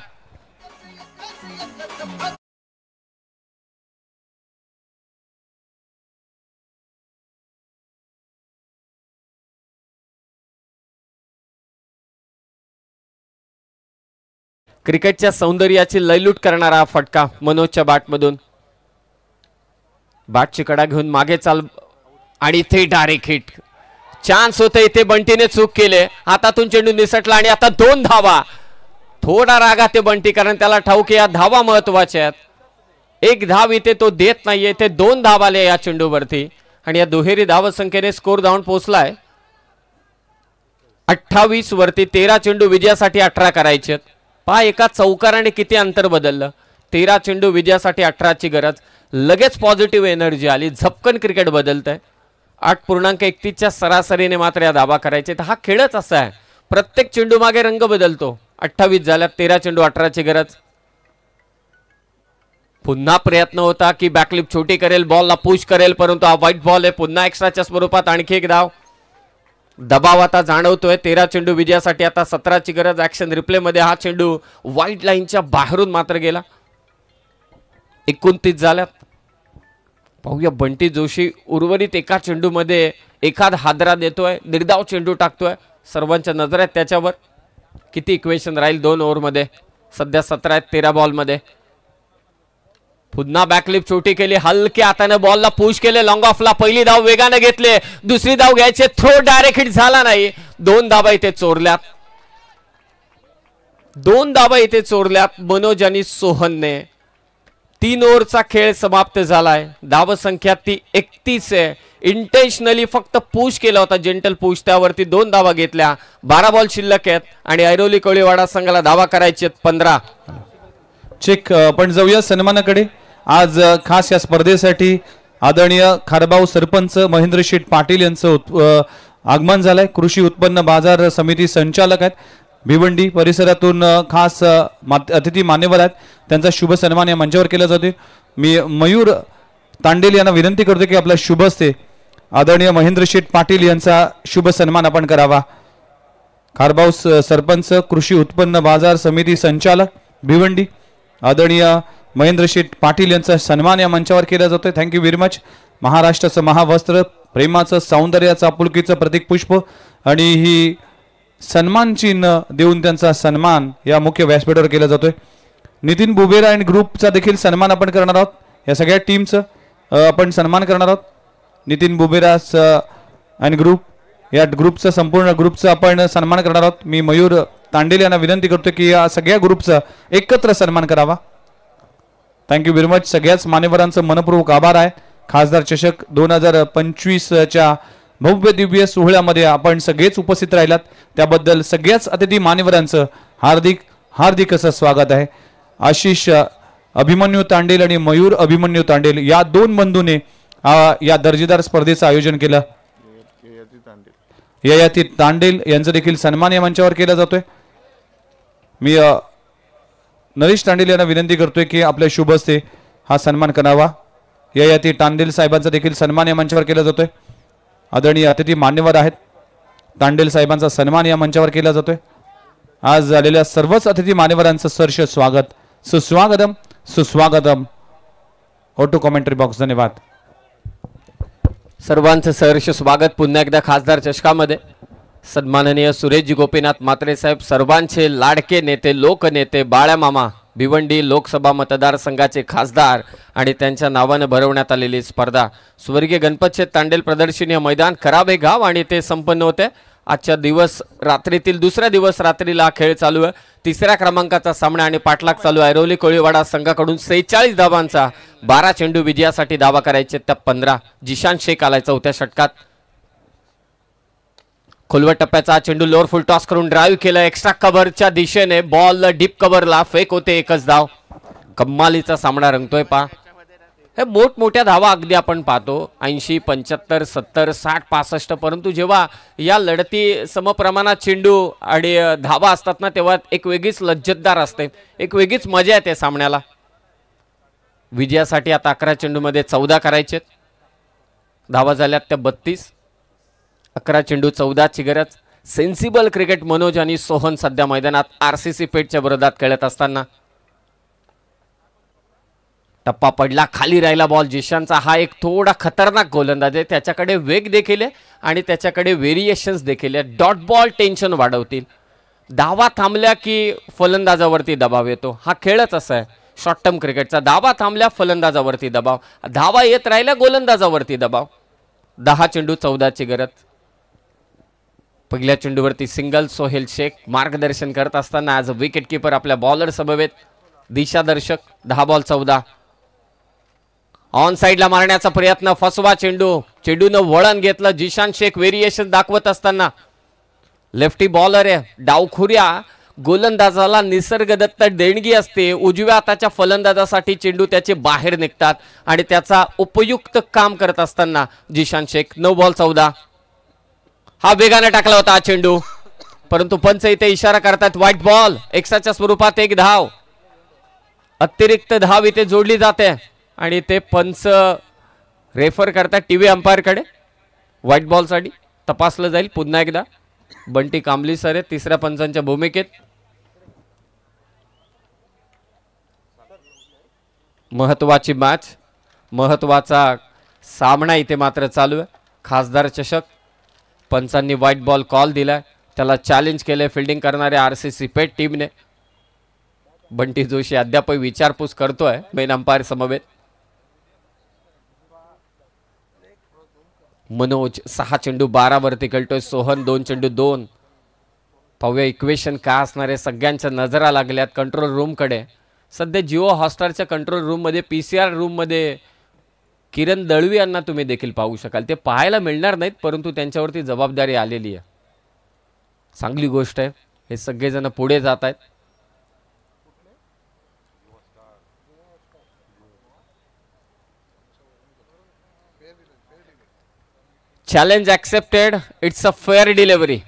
क्रिकेटच्या सौंदर्याची लयलूट करणारा हा फटका मनोजच्या बॅटमधून. बॅटची कडा घेऊन मागे चाल आणि इथे डायरेक्ट हिट. चान्स होते इथे. बंटीने चूक केले. हातातून चेंडू निसटला आणि आता 2 धावा. थोडा रागा ते बंटी कारण त्याला ठाऊक या धावा महत्वाच्या आहेत. 1 धाव इथे तो देत नाहीये. ते 2 धाव आले या चेंडूवरती आणि या दुहेरी धाव संख्येने स्कोर धावून पोहोचलाय 28 वरती. 13 चेंडू विजयासाठी 18 करायचे. पहा एका चौकाराने किती अंतर बदललं. 13 चेंडू विजयासाठी 18ची गरज. लगेच पॉझिटिव्ह एनर्जी आली. झपकन क्रिकेट बदलतंय. 8.31च्या सरासरीने मात्र या धावा करायचे. तर हा खेळच असा आहे. प्रत्येक चेंडू मागे रंग बदलतो. 28 झाल्यात. 13 चेंडू 18ची गरज. पुन्हा प्रयत्न होता की बॅकलिप छोटी करेल. बॉलला पुश करेल परंतु हा व्हाईट बॉल आहे. पुन्हा एक्स्ट्राच्या स्वरूपात आणखी 1 धाव. दबाव आता जाणवतोय. 13 चेंडू विजयासाठी आता 17ची गरज. ऍक्शन रिप्ले मध्ये हा चेंडू व्हाईट लाईनच्या बाहेरून मात्र गेला. 29 झाल्यात. पाहूया बंटी जोशी उर्वरित एका चेंडू मध्ये एखाद हादरा देतोय. निर्धाव चेंडू टाकतोय. सर्वांच्या नजर आहेत त्याच्यावर. किती इक्वेशन राहील 2 ओव्हर मध्ये. सध्या 17 आहेत 13 बॉल मध्ये. पुन्हा बॅकलिप छोटी केली. हलक्या हाताने बॉलला पुश केले. लॉंग ऑफला पहिली धाव वेगाने घेतले. दुसरी धाव घ्यायचे. थ्रो डायरेक्ट हिट झाला नाही. 2 धावा इथे चोरल्यात. 2 धावा इथे चोरल्यात मनोज आणि सोहनने. 3 ओव्हरचा खेळ समाप्त झालाय. धावसंख्या ती 31 आहे. इंटेन्शनली फक्त पुश केला होता, जेंटल पुश, त्यावरती 2 धावा घेतल्या. 12 बॉल शिल्लक आहेत आणि ऐरोली कोळीवाडा संघाला धावा करायची आहेत 15. चेक पण जाऊया सन्मानाकडे. आज खास या स्पर्धेसाठी आदरणीय खारबाव सरपंच महेंद्र शेठ पाटील यांचं आगमन झालंय. कृषी उत्पन्न बाजार समिती संचालक आहेत. भिवंडी परिसरातून खास अतिथी मान्यवर आहेत. त्यांचा शुभ सन्मान या मंचावर केला जातो. मी मयूर तांडेल यांना विनंती करतो की आपला शुभ हस्ते आदरणीय महेंद्र शेठ पाटील यांचा शुभ सन्मान आपण करावा. खारबाव सरपंच कृषी उत्पन्न बाजार समिती संचालक भिवंडी आदरणीय महेंद्र शेठ पाटील यांचा सन्मान या मंचावर केला जातोय. Thank you very much. महाराष्ट्राचं महावस्त्र, प्रेमाचं, सौंदर्याचं, आपुलकीचं प्रतीक पुष्प आणि ही सन्मान चिन्ह देऊन त्यांचा सन्मान या मुख्य व्यासपीठावर केला जातोय. नितीन बुबेरा अँड ग्रुपचा देखील सन्मान आपण करणार आहोत. या सगळ्या टीमचं आपण सन्मान करणार आहोत. नितीन बुबेरा अँड ग्रुप या ग्रुपचं, संपूर्ण ग्रुपचा आपण सन्मान करणार आहोत. मी मयूर तांडेल यांना विनंती करतो की या सगळ्या ग्रुपचा एकत्र सन्मान करावा. Thank you very much. सगळ्याच मान्यवरांचं मनपूर्वक आभार आहे. खासदार चषक 2025च्या भव्य दिव्य सोहळ्यामध्ये आपण सगळेच उपस्थित राहिलात त्याबद्दल सगळ्याच अतिथी मान्यवरांचं हार्दिक हार्दिक असं स्वागत आहे. आशिष अभिमन्यू तांडेल आणि मयूर अभिमन्यू तांडेल या 2 बंधूने या दर्जेदार स्पर्धेचं आयोजन केलं. ययाती तांडेल यांचा देखील सन्मान या मंचावर केला जातोय. मी नरेश तांडेल यांना विनंती करतोय की आपल्या शुभ हस्ते हा सन्मान करावा. ययाती तांडेल साहेबांचा देखील सन्मान या मंचावर केला जातोय. आदरणीय अतिथी मान्यवर आहेत. तांडेल साहेबांचा सन्मान या मंचावर केला जातोय. आज झालेल्या सर्वच अतिथी मान्यवरांचं सहर्ष स्वागत. सुस्वागतम सुस्वागतम. Auto commentary box. धन्यवाद. सर्वांचं सहर्ष स्वागत पुन्हा एकदा खासदार चषकामध्ये. सन्माननीय सुरेशजी गोपीनाथ म्हात्रे साहेब, सर्वांचे लाडके नेते, लोकनेते, बाळ्या मामा, भिवंडी लोकसभा मतदारसंघाचे खासदार आणि त्यांच्या नावानं भरवण्यात आलेली स्पर्धा स्वर्गीय गणपतशेठ तांडेल प्रदर्शनीय मैदान करावे गाव आणि ते संपन्न होते. आजच्या दिवस रात्रीतील दुसऱ्या दिवस रात्रीला हा खेळ चालू आहे. 3ऱ्या क्रमांकाचा सामना आणि पाठलाग चालू आहे. ऐरोली कोळीवाडा संघाकडून 46 धावांचा 12 चेंडू विजयासाठी धावा करायचे त्या 15. जिशान शेख आलाय 4थ्या षटकात. खोलवट टप्प्याचा चेंडू लोअर फुल टॉस करून ड्राईव्ह केलं एक्स्ट्रा कव्हरच्या दिशेने. बॉल डीप कव्हरला फेक होते. एकच धाव. कम्मालीचा सामना रंगतोय पा. हे मोठमोठ्या धावा अगदी आपण पाहतो 80, 75, 70, 60, 65, परंतु जेव्हा या लढती समप्रमाणात चेंडू आणि धावा असतात ना तेव्हा एक वेगळीच लज्जतदार असते, एक वेगळीच मजा येते सामन्याला. विजयासाठी आता 11 चेंडूमध्ये 14 करायचे. धावा झाल्यात त्या 32. 11 चेंडू 14 ची गरज. सेन्सिबल क्रिकेट मनोज आणि सोहन सध्या मैदानात RCC पेठच्या विरोधात खेळत असताना. टप्पा पडला, खाली राहिला बॉल. जिशानचा हा एक थोडा खतरनाक गोलंदाज आहे. त्याच्याकडे वेग देखील आहे आणि त्याच्याकडे व्हेरिएशन्स देखील आहे. डॉट बॉल टेन्शन वाढवतील. धावा थांबल्या की फलंदाजावरती दबाव येतो. हा खेळच असा आहे शॉर्ट टर्म क्रिकेटचा. धावा थांबल्या फलंदाजावरती दबाव, धावा येत राहिल्या गोलंदाजावरती दबाव. 10 चेंडू 14 ची गरज. पहिल्या चेंडूवरती सिंगल. सोहेल शेख मार्गदर्शन करत असताना ॲज अ विकेट किपर आपल्या बॉलर समवेत दिशादर्शक. 10 बॉल 14. ऑन साइडला मारण्याचा प्रयत्न. फसवा चेंडू. चेंडूनं वळण घेतलं. जिशान शेख व्हेरिएशन दाखवत असताना. लेफ्टी बॉलर आहे. डावखुऱ्या गोलंदाजाला निसर्गदत्त देणगी असते. उजव्या हाताच्या फलंदाजासाठी चेंडू त्याचे बाहेर निघतात आणि त्याचा उपयुक्त काम करत असताना जिशान शेख. 9 बॉल 14. हा वेगाने टाकला होता हा चेंडू, परंतु पंच इथे इशारा करतात व्हाईट बॉल. एक्स्ट्राच्या स्वरूपात 1 धाव. अतिरिक्त धाव इथे जोडली जाते आणि ते पंच रेफर करतात टीव्ही अंपायरकडे. व्हाईट बॉल साठी तपासलं जाईल पुन्हा एकदा. बंटी कांबली सर आहे 3ऱ्या पंचांच्या भूमिकेत. महत्वाची मॅच, महत्वाचा सामना इथे मात्र चालू आहे. खासदार चषक. पंचांनी व्हाईट बॉल कॉल दिलाय. त्याला चॅलेंज केले फिल्डिंग करणाऱ्या RCC पेठ टीमने. बंटी जोशी अद्याप विचारपूस करतोय मेन अंपायर समवेत. मनोज 6 चेंडू 12 वरती खेळतोय. सोहन 2 चेंडू 2. पाहूया इक्वेशन काय असणार आहे. सगळ्यांच्या नजरा लागल्यात कंट्रोल रूम कडे. सध्या जिओ हॉटस्टारच्या कंट्रोल रूममध्ये PCR रूममध्ये किरण दळवी यांना तुम्ही देखील पाहू शकाल. ते पाहायला मिळणार नाहीत परंतु त्यांच्यावरती जबाबदारी आलेली आहे. चांगली गोष्ट आहे. हे सगळेजण पुढे जात आहेत. Challenge accepted. It's a fair delivery.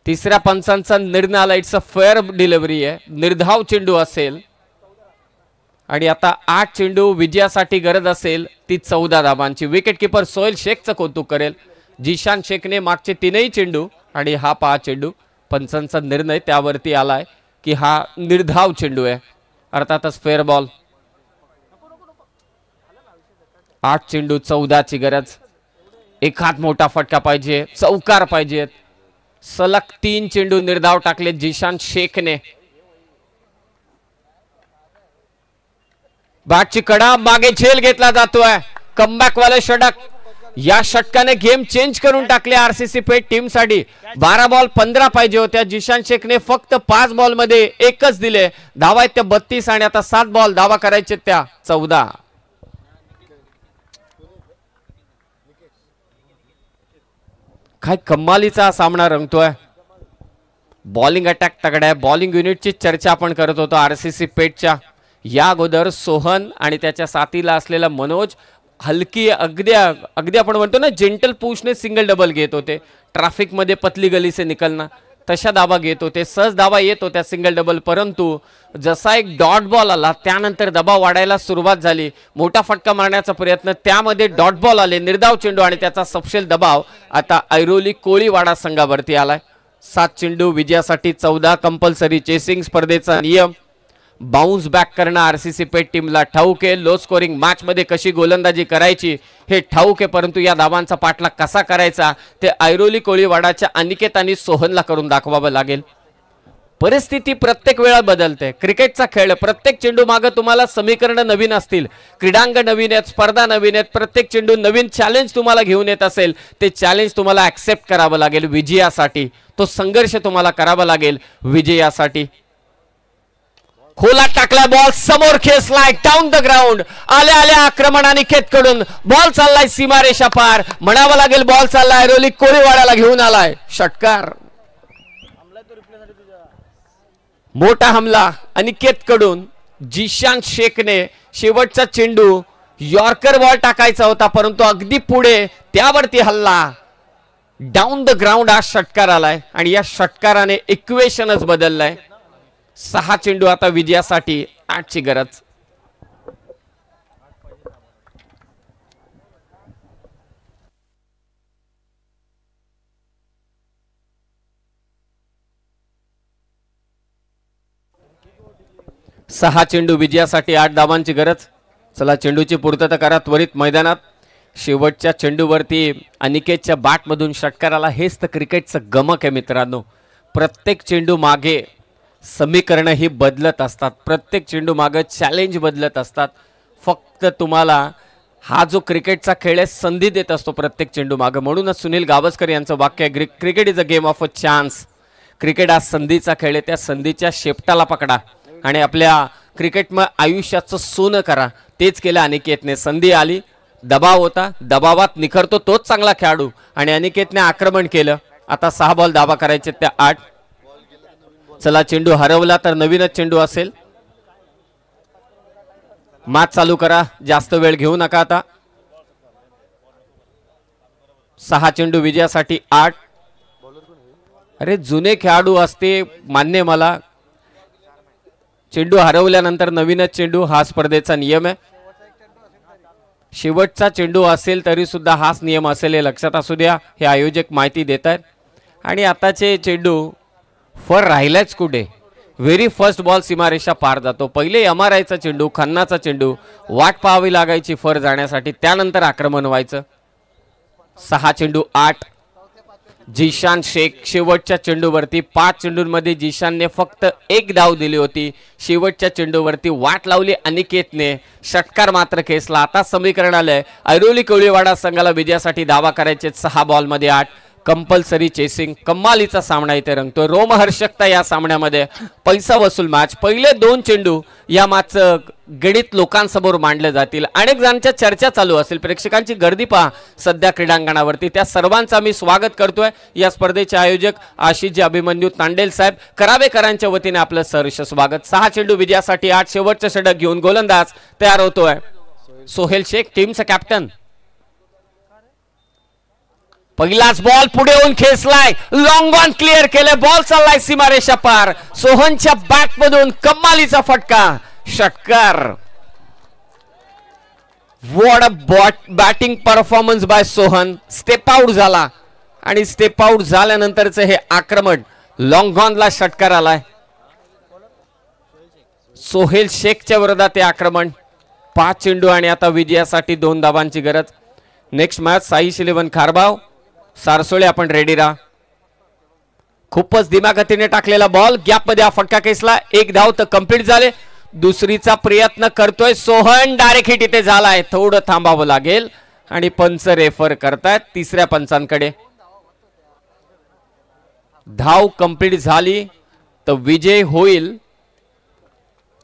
तिसऱ्या पंचांचा निर्णय आला. इट्स अ फेअर डिलिव्हरी आहे. निर्धाव चेंडू असेल आणि आता 8 चेंडू विजयासाठी गरज असेल ती 14 धाबांची. विकेट किपर सोहेल शेखचं कौतुक करेल. जिशान शेखने मागचे 3ही चेंडू आणि हा 5 चेंडू. पंचांचा निर्णय त्यावरती आलाय की हा निर्धाव चेंडू आहे, अर्थातच फेअर बॉल. 8 चेंडू 14ची गरज. एखाद मोठा फटका पाहिजे, चौकार पाहिजेत. सलग 3 चेंडू निर्धाव टाकले जिशान शेखने. बॅटची कडा मागे झेल घेतला जातोय. कमबॅक वाले षटक. या षटकाने गेम चेंज करून टाकले RCC पेठ टीम साठी. 12 बॉल 15 पाहिजे होत्या. जिशान शेखने फक्त 5 बॉल मध्ये एकच दिले. धावा आहेत त्या 32 आणि आता 7 बॉल धावा करायचे त्या 14. काय कमालीचा सामना रंगतोय. बॉलिंग अटॅक तगडा आहे. बॉलिंग युनिटची चर्चा आपण करत होतो RCC पेठच्या. या अगोदर सोहन आणि त्याच्या साथीला असलेला मनोज हलकी अगदी आपण म्हणतो ना जेंटल पुशने सिंगल डबल घेत होते. ट्रॅफिक मध्ये पतली गली से निकलना तशा धावा घेत होते. सहज धावा येत होत्या सिंगल डबल. परंतु जसा एक डॉट बॉल आला त्यानंतर दबाव वाढायला सुरुवात झाली. मोठा फटका मारण्याचा प्रयत्न, त्यामध्ये डॉट बॉल आले, निर्धाव चेंडू आणि त्याचा सपशेल दबाव आता ऐरोली कोळीवाडा संघावरती आलाय. 7 चेंडू विजयासाठी 14. कंपल्सरी चेसिंग स्पर्धेचा नियम. बाउन्स बॅक करणं RCC पेठ टीमला ठाऊक आहे. लो स्कोरिंग मॅच मध्ये कशी गोलंदाजी करायची हे ठाऊक आहे, परंतु या धावांचा पाठलाग कसा करायचा ते ऐरोली कोळीवाडाच्या अनिकेत आणि सोहनला करून दाखवावं लागेल. परिस्थिती प्रत्येक वेळा बदलते. क्रिकेटचा खेळ, प्रत्येक चेंडू मागे तुम्हाला समीकरण नवीन असतील, क्रीडांगण नवीन आहेत, स्पर्धा नवीन आहेत. प्रत्येक चेंडू नवीन चॅलेंज तुम्हाला घेऊन येत असेल. ते चॅलेंज तुम्हाला ऍक्सेप्ट करावं लागेल विजयासाठी. तो संघर्ष तुम्हाला करावा लागेल विजयासाठी. खोलात टाकलाय बॉल, समोर खेचलाय, डाऊन द ग्राउंड. आल्या आल्या आक्रमण अनिकेत कडून. बॉल चाललाय सीमारेषा पार. म्हणावं लागेल बॉल चाललाय ऐरोली कोळीवाड्याला घेऊन आलाय. षटकार. मोठा हमला अनिकेत कडून. जिशान शेखने शेवटचा चेंडू यॉर्कर बॉल टाकायचा होता परंतु अगदी पुढे त्यावरती हल्ला. डाऊन द ग्राउंड हा षटकार आलाय आणि या षटकाराने इक्वेशनच बदललाय. 6 चेंडू आता विजयासाठी 8ची गरज. सहा चेंडू विजयासाठी 8 धावांची गरज. चला चेंडूची पूर्तता करा त्वरित मैदानात. शेवटच्या चेंडूवरती अनिकेतच्या बॅटमधून षटकाराला. हेच तर क्रिकेटचं गमक आहे मित्रांनो. प्रत्येक चेंडू मागे समीकरण ही बदलत असतात. प्रत्येक चेंडू मागे चॅलेंज बदलत असतात. फक्त तुम्हाला हा जो क्रिकेटचा खेळ आहे संधी देत असतो प्रत्येक चेंडू मागे. म्हणूनच सुनील गावस्कर यांचं वाक्य आहे, cricket is a game of a chance. Cricket हा संधीचा खेळ आहे. त्या संधीच्या शेपटाला पकडा आणि आपल्या क्रिकेटमध्ये आयुष्याचं सोनं करा. तेच केलं अनिकेतने. संधी आली, दबाव होता, दबावात निखरतो तोच चांगला खेळाडू आणि अनिकेतने आक्रमण केलं. आता 6 बॉल धावा करायचे त्या 8. चला चेंडू हरवला तर नवीनच चेंडू असेल. मॅच चालू करा, जास्त वेळ घेऊ नका. आता 6 चेंडू विजयासाठी 8. अरे जुने खेळाडू असते मान्य मला. चेंडू हरवल्यानंतर नवीनच चेंडू हा स्पर्धेचा नियम आहे. शेवटचा चेंडू असेल तरी सुद्धा हाच नियम असेल हे लक्षात असू द्या. हे आयोजक माहिती देत आहेत. आणि आताचे चेंडू फर राहिलाच कुठे. व्हेरी फर्स्ट बॉल सीमारेषा पार जातो. पहिले MRIचा चेंडू, खन्नाचा चेंडू, वाट पाहावी लागायची फर जाण्यासाठी, त्यानंतर आक्रमण व्हायचं. 6 चेंडू 8. जिशान शेख शेवटच्या चेंडूवरती. 5 चेंडूंमध्ये जिशानने फक्त 1 धाव दिली होती. शेवटच्या चेंडूवरती वाट लावली अनिकेतने. षटकार मात्र खेचला. आता समीकरण आलंय ऐरोली कोळीवाडा संघाला विजयासाठी धावा करायचे 6 बॉलमध्ये 8. कंपल्सरी चेसिंग कमालीचा सामना इथे रंगतोय. रोमहर्षकता या सामन्यामध्ये. पैसा वसूल मॅच. पहिले 2 चेंडू या मॅचचं गणित लोकांसमोर मांडले जातील. अनेक जणांच्या चर्चा चालू असेल. प्रेक्षकांची गर्दी पहा सध्या क्रीडांगणावरती. त्या सर्वांचं आम्ही स्वागत करतोय. या स्पर्धेचे आयोजक आशिषजी अभिमन्यू तांडेल साहेब करावेकरांच्या वतीने आपलं सहर्ष स्वागत. 6 चेंडू विजयासाठी 8 शेवटचं षटक घेऊन गोलंदाज तयार होतोय. सोहेल शेख टीमचा कॅप्टन. पहिलाच बॉल पुढे येऊन खेचलाय. लॉंग ऑन क्लिअर केले. बॉल चाललाय सीमारेषा पार. सोहनच्या बॅट मधून कमालीचा फटका. षटकार. What a batting performance by Sohan. Step out झाला आणि स्टेप आउट झाल्यानंतरच हे आक्रमण. लॉंग ऑनला षटकार आलाय. सोहेल शेखच्या विरोधात हे आक्रमण. 5 चेंडू आणि आता विजयासाठी 2 धावांची गरज. Next match Saish 11 खारबाव Sarsole. आपण रेडी राहा. खूपच दिमागतीने टाकलेला बॉल. गॅप मध्ये हा फटका खेचला. 1 धाव तर कंप्लीट झाले. दुसरीचा प्रयत्न करतोय सोहन. डायरेक्ट हिट इथे झालाय. थोडं थांबावं लागेल आणि पंच रेफर करतायत तिसऱ्या पंचांकडे. धाव कंप्लीट झाली तर विजय होईल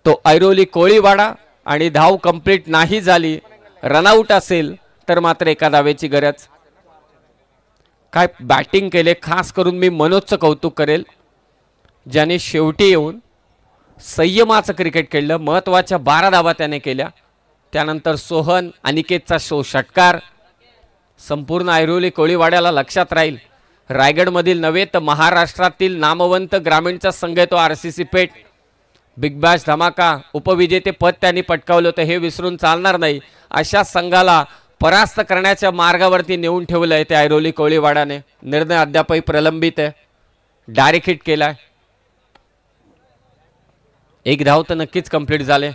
तो ऐरोली कोळीवाडा आणि धाव कंप्लीट नाही झाली रनआउट असेल तर मात्र एका धावेची गरज. काय बॅटिंग केले. खास करून मी मनोजचं कौतुक करेल ज्याने शेवटी येऊन संयमाचं क्रिकेट खेळलं. महत्वाच्या 12 धावा त्याने केल्या. त्यानंतर सोहन अनिकेतचा षटकार संपूर्ण ऐरोली कोळीवाड्याला लक्षात राहील. रायगडमधील नव्हे तर महाराष्ट्रातील नामवंत ग्रामीणचा संघ आहे तो RCC पेठ. बिग बॅश धमाका उपविजेते पद त्यांनी पटकावलं होतं हे विसरून चालणार नाही. अशा संघाला परास्त करण्याच्या मार्गावरती नेऊन ठेवलंय ते ऐरोली कोळीवाडाने. निर्णय अद्यापही प्रलंबित आहे. डायरेक्ट हिट केलाय. 1 धाव तर नक्कीच कंप्लीट झाले.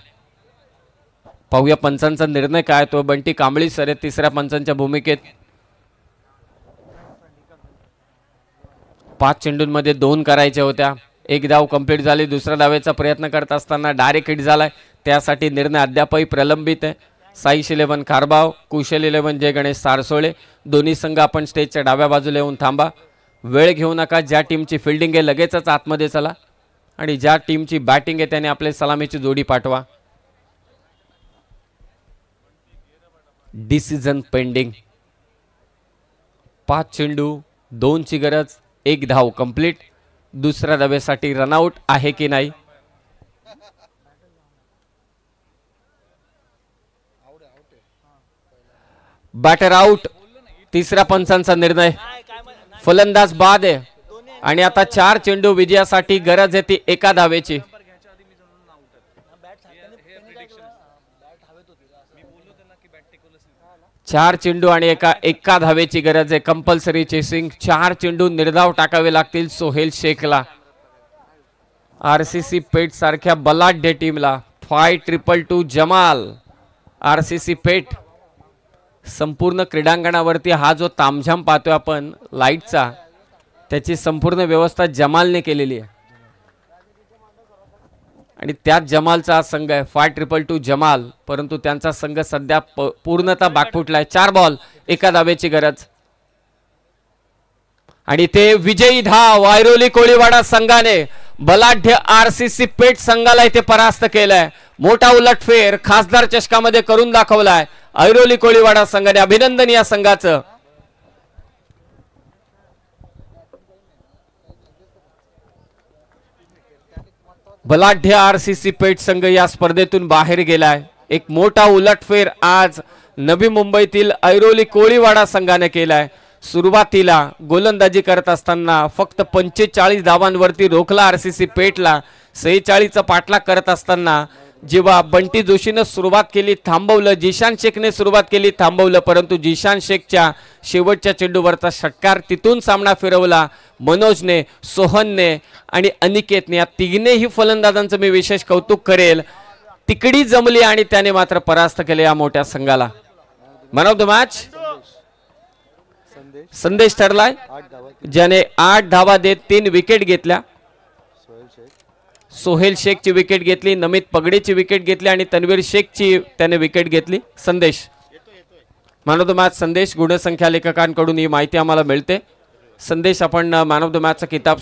पाहूया पंचांचा निर्णय काय तो. बंटी कांबळी सर तिसऱ्या पंचांच्या भूमिकेत. 5 चेंडूंमध्ये 2 करायच्या होत्या. 1 धाव कंप्लीट झाली. दुसऱ्या धावेचा प्रयत्न करत असताना डायरेक्ट हिट झालाय. त्यासाठी निर्णय अद्यापही प्रलंबित आहे. साईश 11 खारबाव कुशल 11 जय गणेश सारसोळे. दोन्ही संघ आपण स्टेजच्या डाव्या बाजूला येऊन थांबा. वेळ घेऊ नका. ज्या टीमची फिल्डिंग आहे लगेचच आतमध्ये चला आणि ज्या टीमची बॅटिंग आहे त्याने आपले सलामीची जोडी पाठवा. Decision pending. 5 चेंडू 2 ची गरज. 1 धाव कंप्लीट. दुसऱ्या धावेसाठी रनआउट आहे की नाही. Batter out. तिसऱ्या पंचांचा निर्णय. फलंदाज बाद आहे आणि आता 4 चेंडू विजयासाठी गरज आहे ती 1 धावेची. चार चेंडू आणि एका धावेची गरज आहे. Compulsory chasing. 4 चेंडू निर्धाव टाकावे लागतील सोहेल शेखला. RCC पेठ सारख्या बलाढ्य टीमला. 5-2-2 जमाल. RCC पेठ संपूर्ण क्रीडांगणावरती हा जो तामझाम पाहतोय आपण लाईटचा त्याची संपूर्ण व्यवस्था जमालने केलेली आहे आणि त्यात जमालचा संघ आहे 5-2-2 जमाल. परंतु त्यांचा संघ सध्या पूर्णतः बाकफुटलाय. 4 बॉल 1 धावेची गरज आणि ते विजयी धाव ऐरोली कोळीवाडा संघाने बलाढ्य RCC पेठ संघाला इथे परास्त केलाय. मोठा उलटफेर खासदार चषकामध्ये करून दाखवलाय ऐरोली कोळीवाडा संघाने. अभिनंदन या संघाचं. बलाढ्य RCC पेठ संघ या स्पर्धेतून बाहेर गेलाय. एक मोठा उलटफेर आज नवी मुंबईतील ऐरोली कोळीवाडा संघाने केलाय. सुरुवातीला गोलंदाजी करत असताना फक्त 45 धावांवरती रोखला RCC पेठला. 46चा पाठलाग करत असताना जेव्हा बंटी जोशीने सुरुवात केली थांबवलं. जिशान शेखने सुरुवात केली थांबवलं. परंतु जिशान शेखच्या शेवटच्या चेंडूवरचा षटकार तिथून सामना फिरवला मनोजने, सोहनने आणि अनिकेतने. या तिघीनेही फलंदाजांचं मी विशेष कौतुक करेल. तिकडी जमली आणि त्याने मात्र परास्त केले या मोठ्या संघाला. मॅन ऑफ द मॅच संदेश ठरलाय ज्याने 8 धावा देत 3 विकेट घेतल्या. सोहेल शेखची विकेट घेतली, नमित पगडेची विकेट घेतली आणि तन्वीर शेखची त्याने विकेट घेतली. संदेश मॅन ऑफ द मॅच संदेश. गुणसंख्या लेखकांकडून ही माहिती आम्हाला मिळते. संदेश आपण मॅन ऑफ द मॅचचा किताब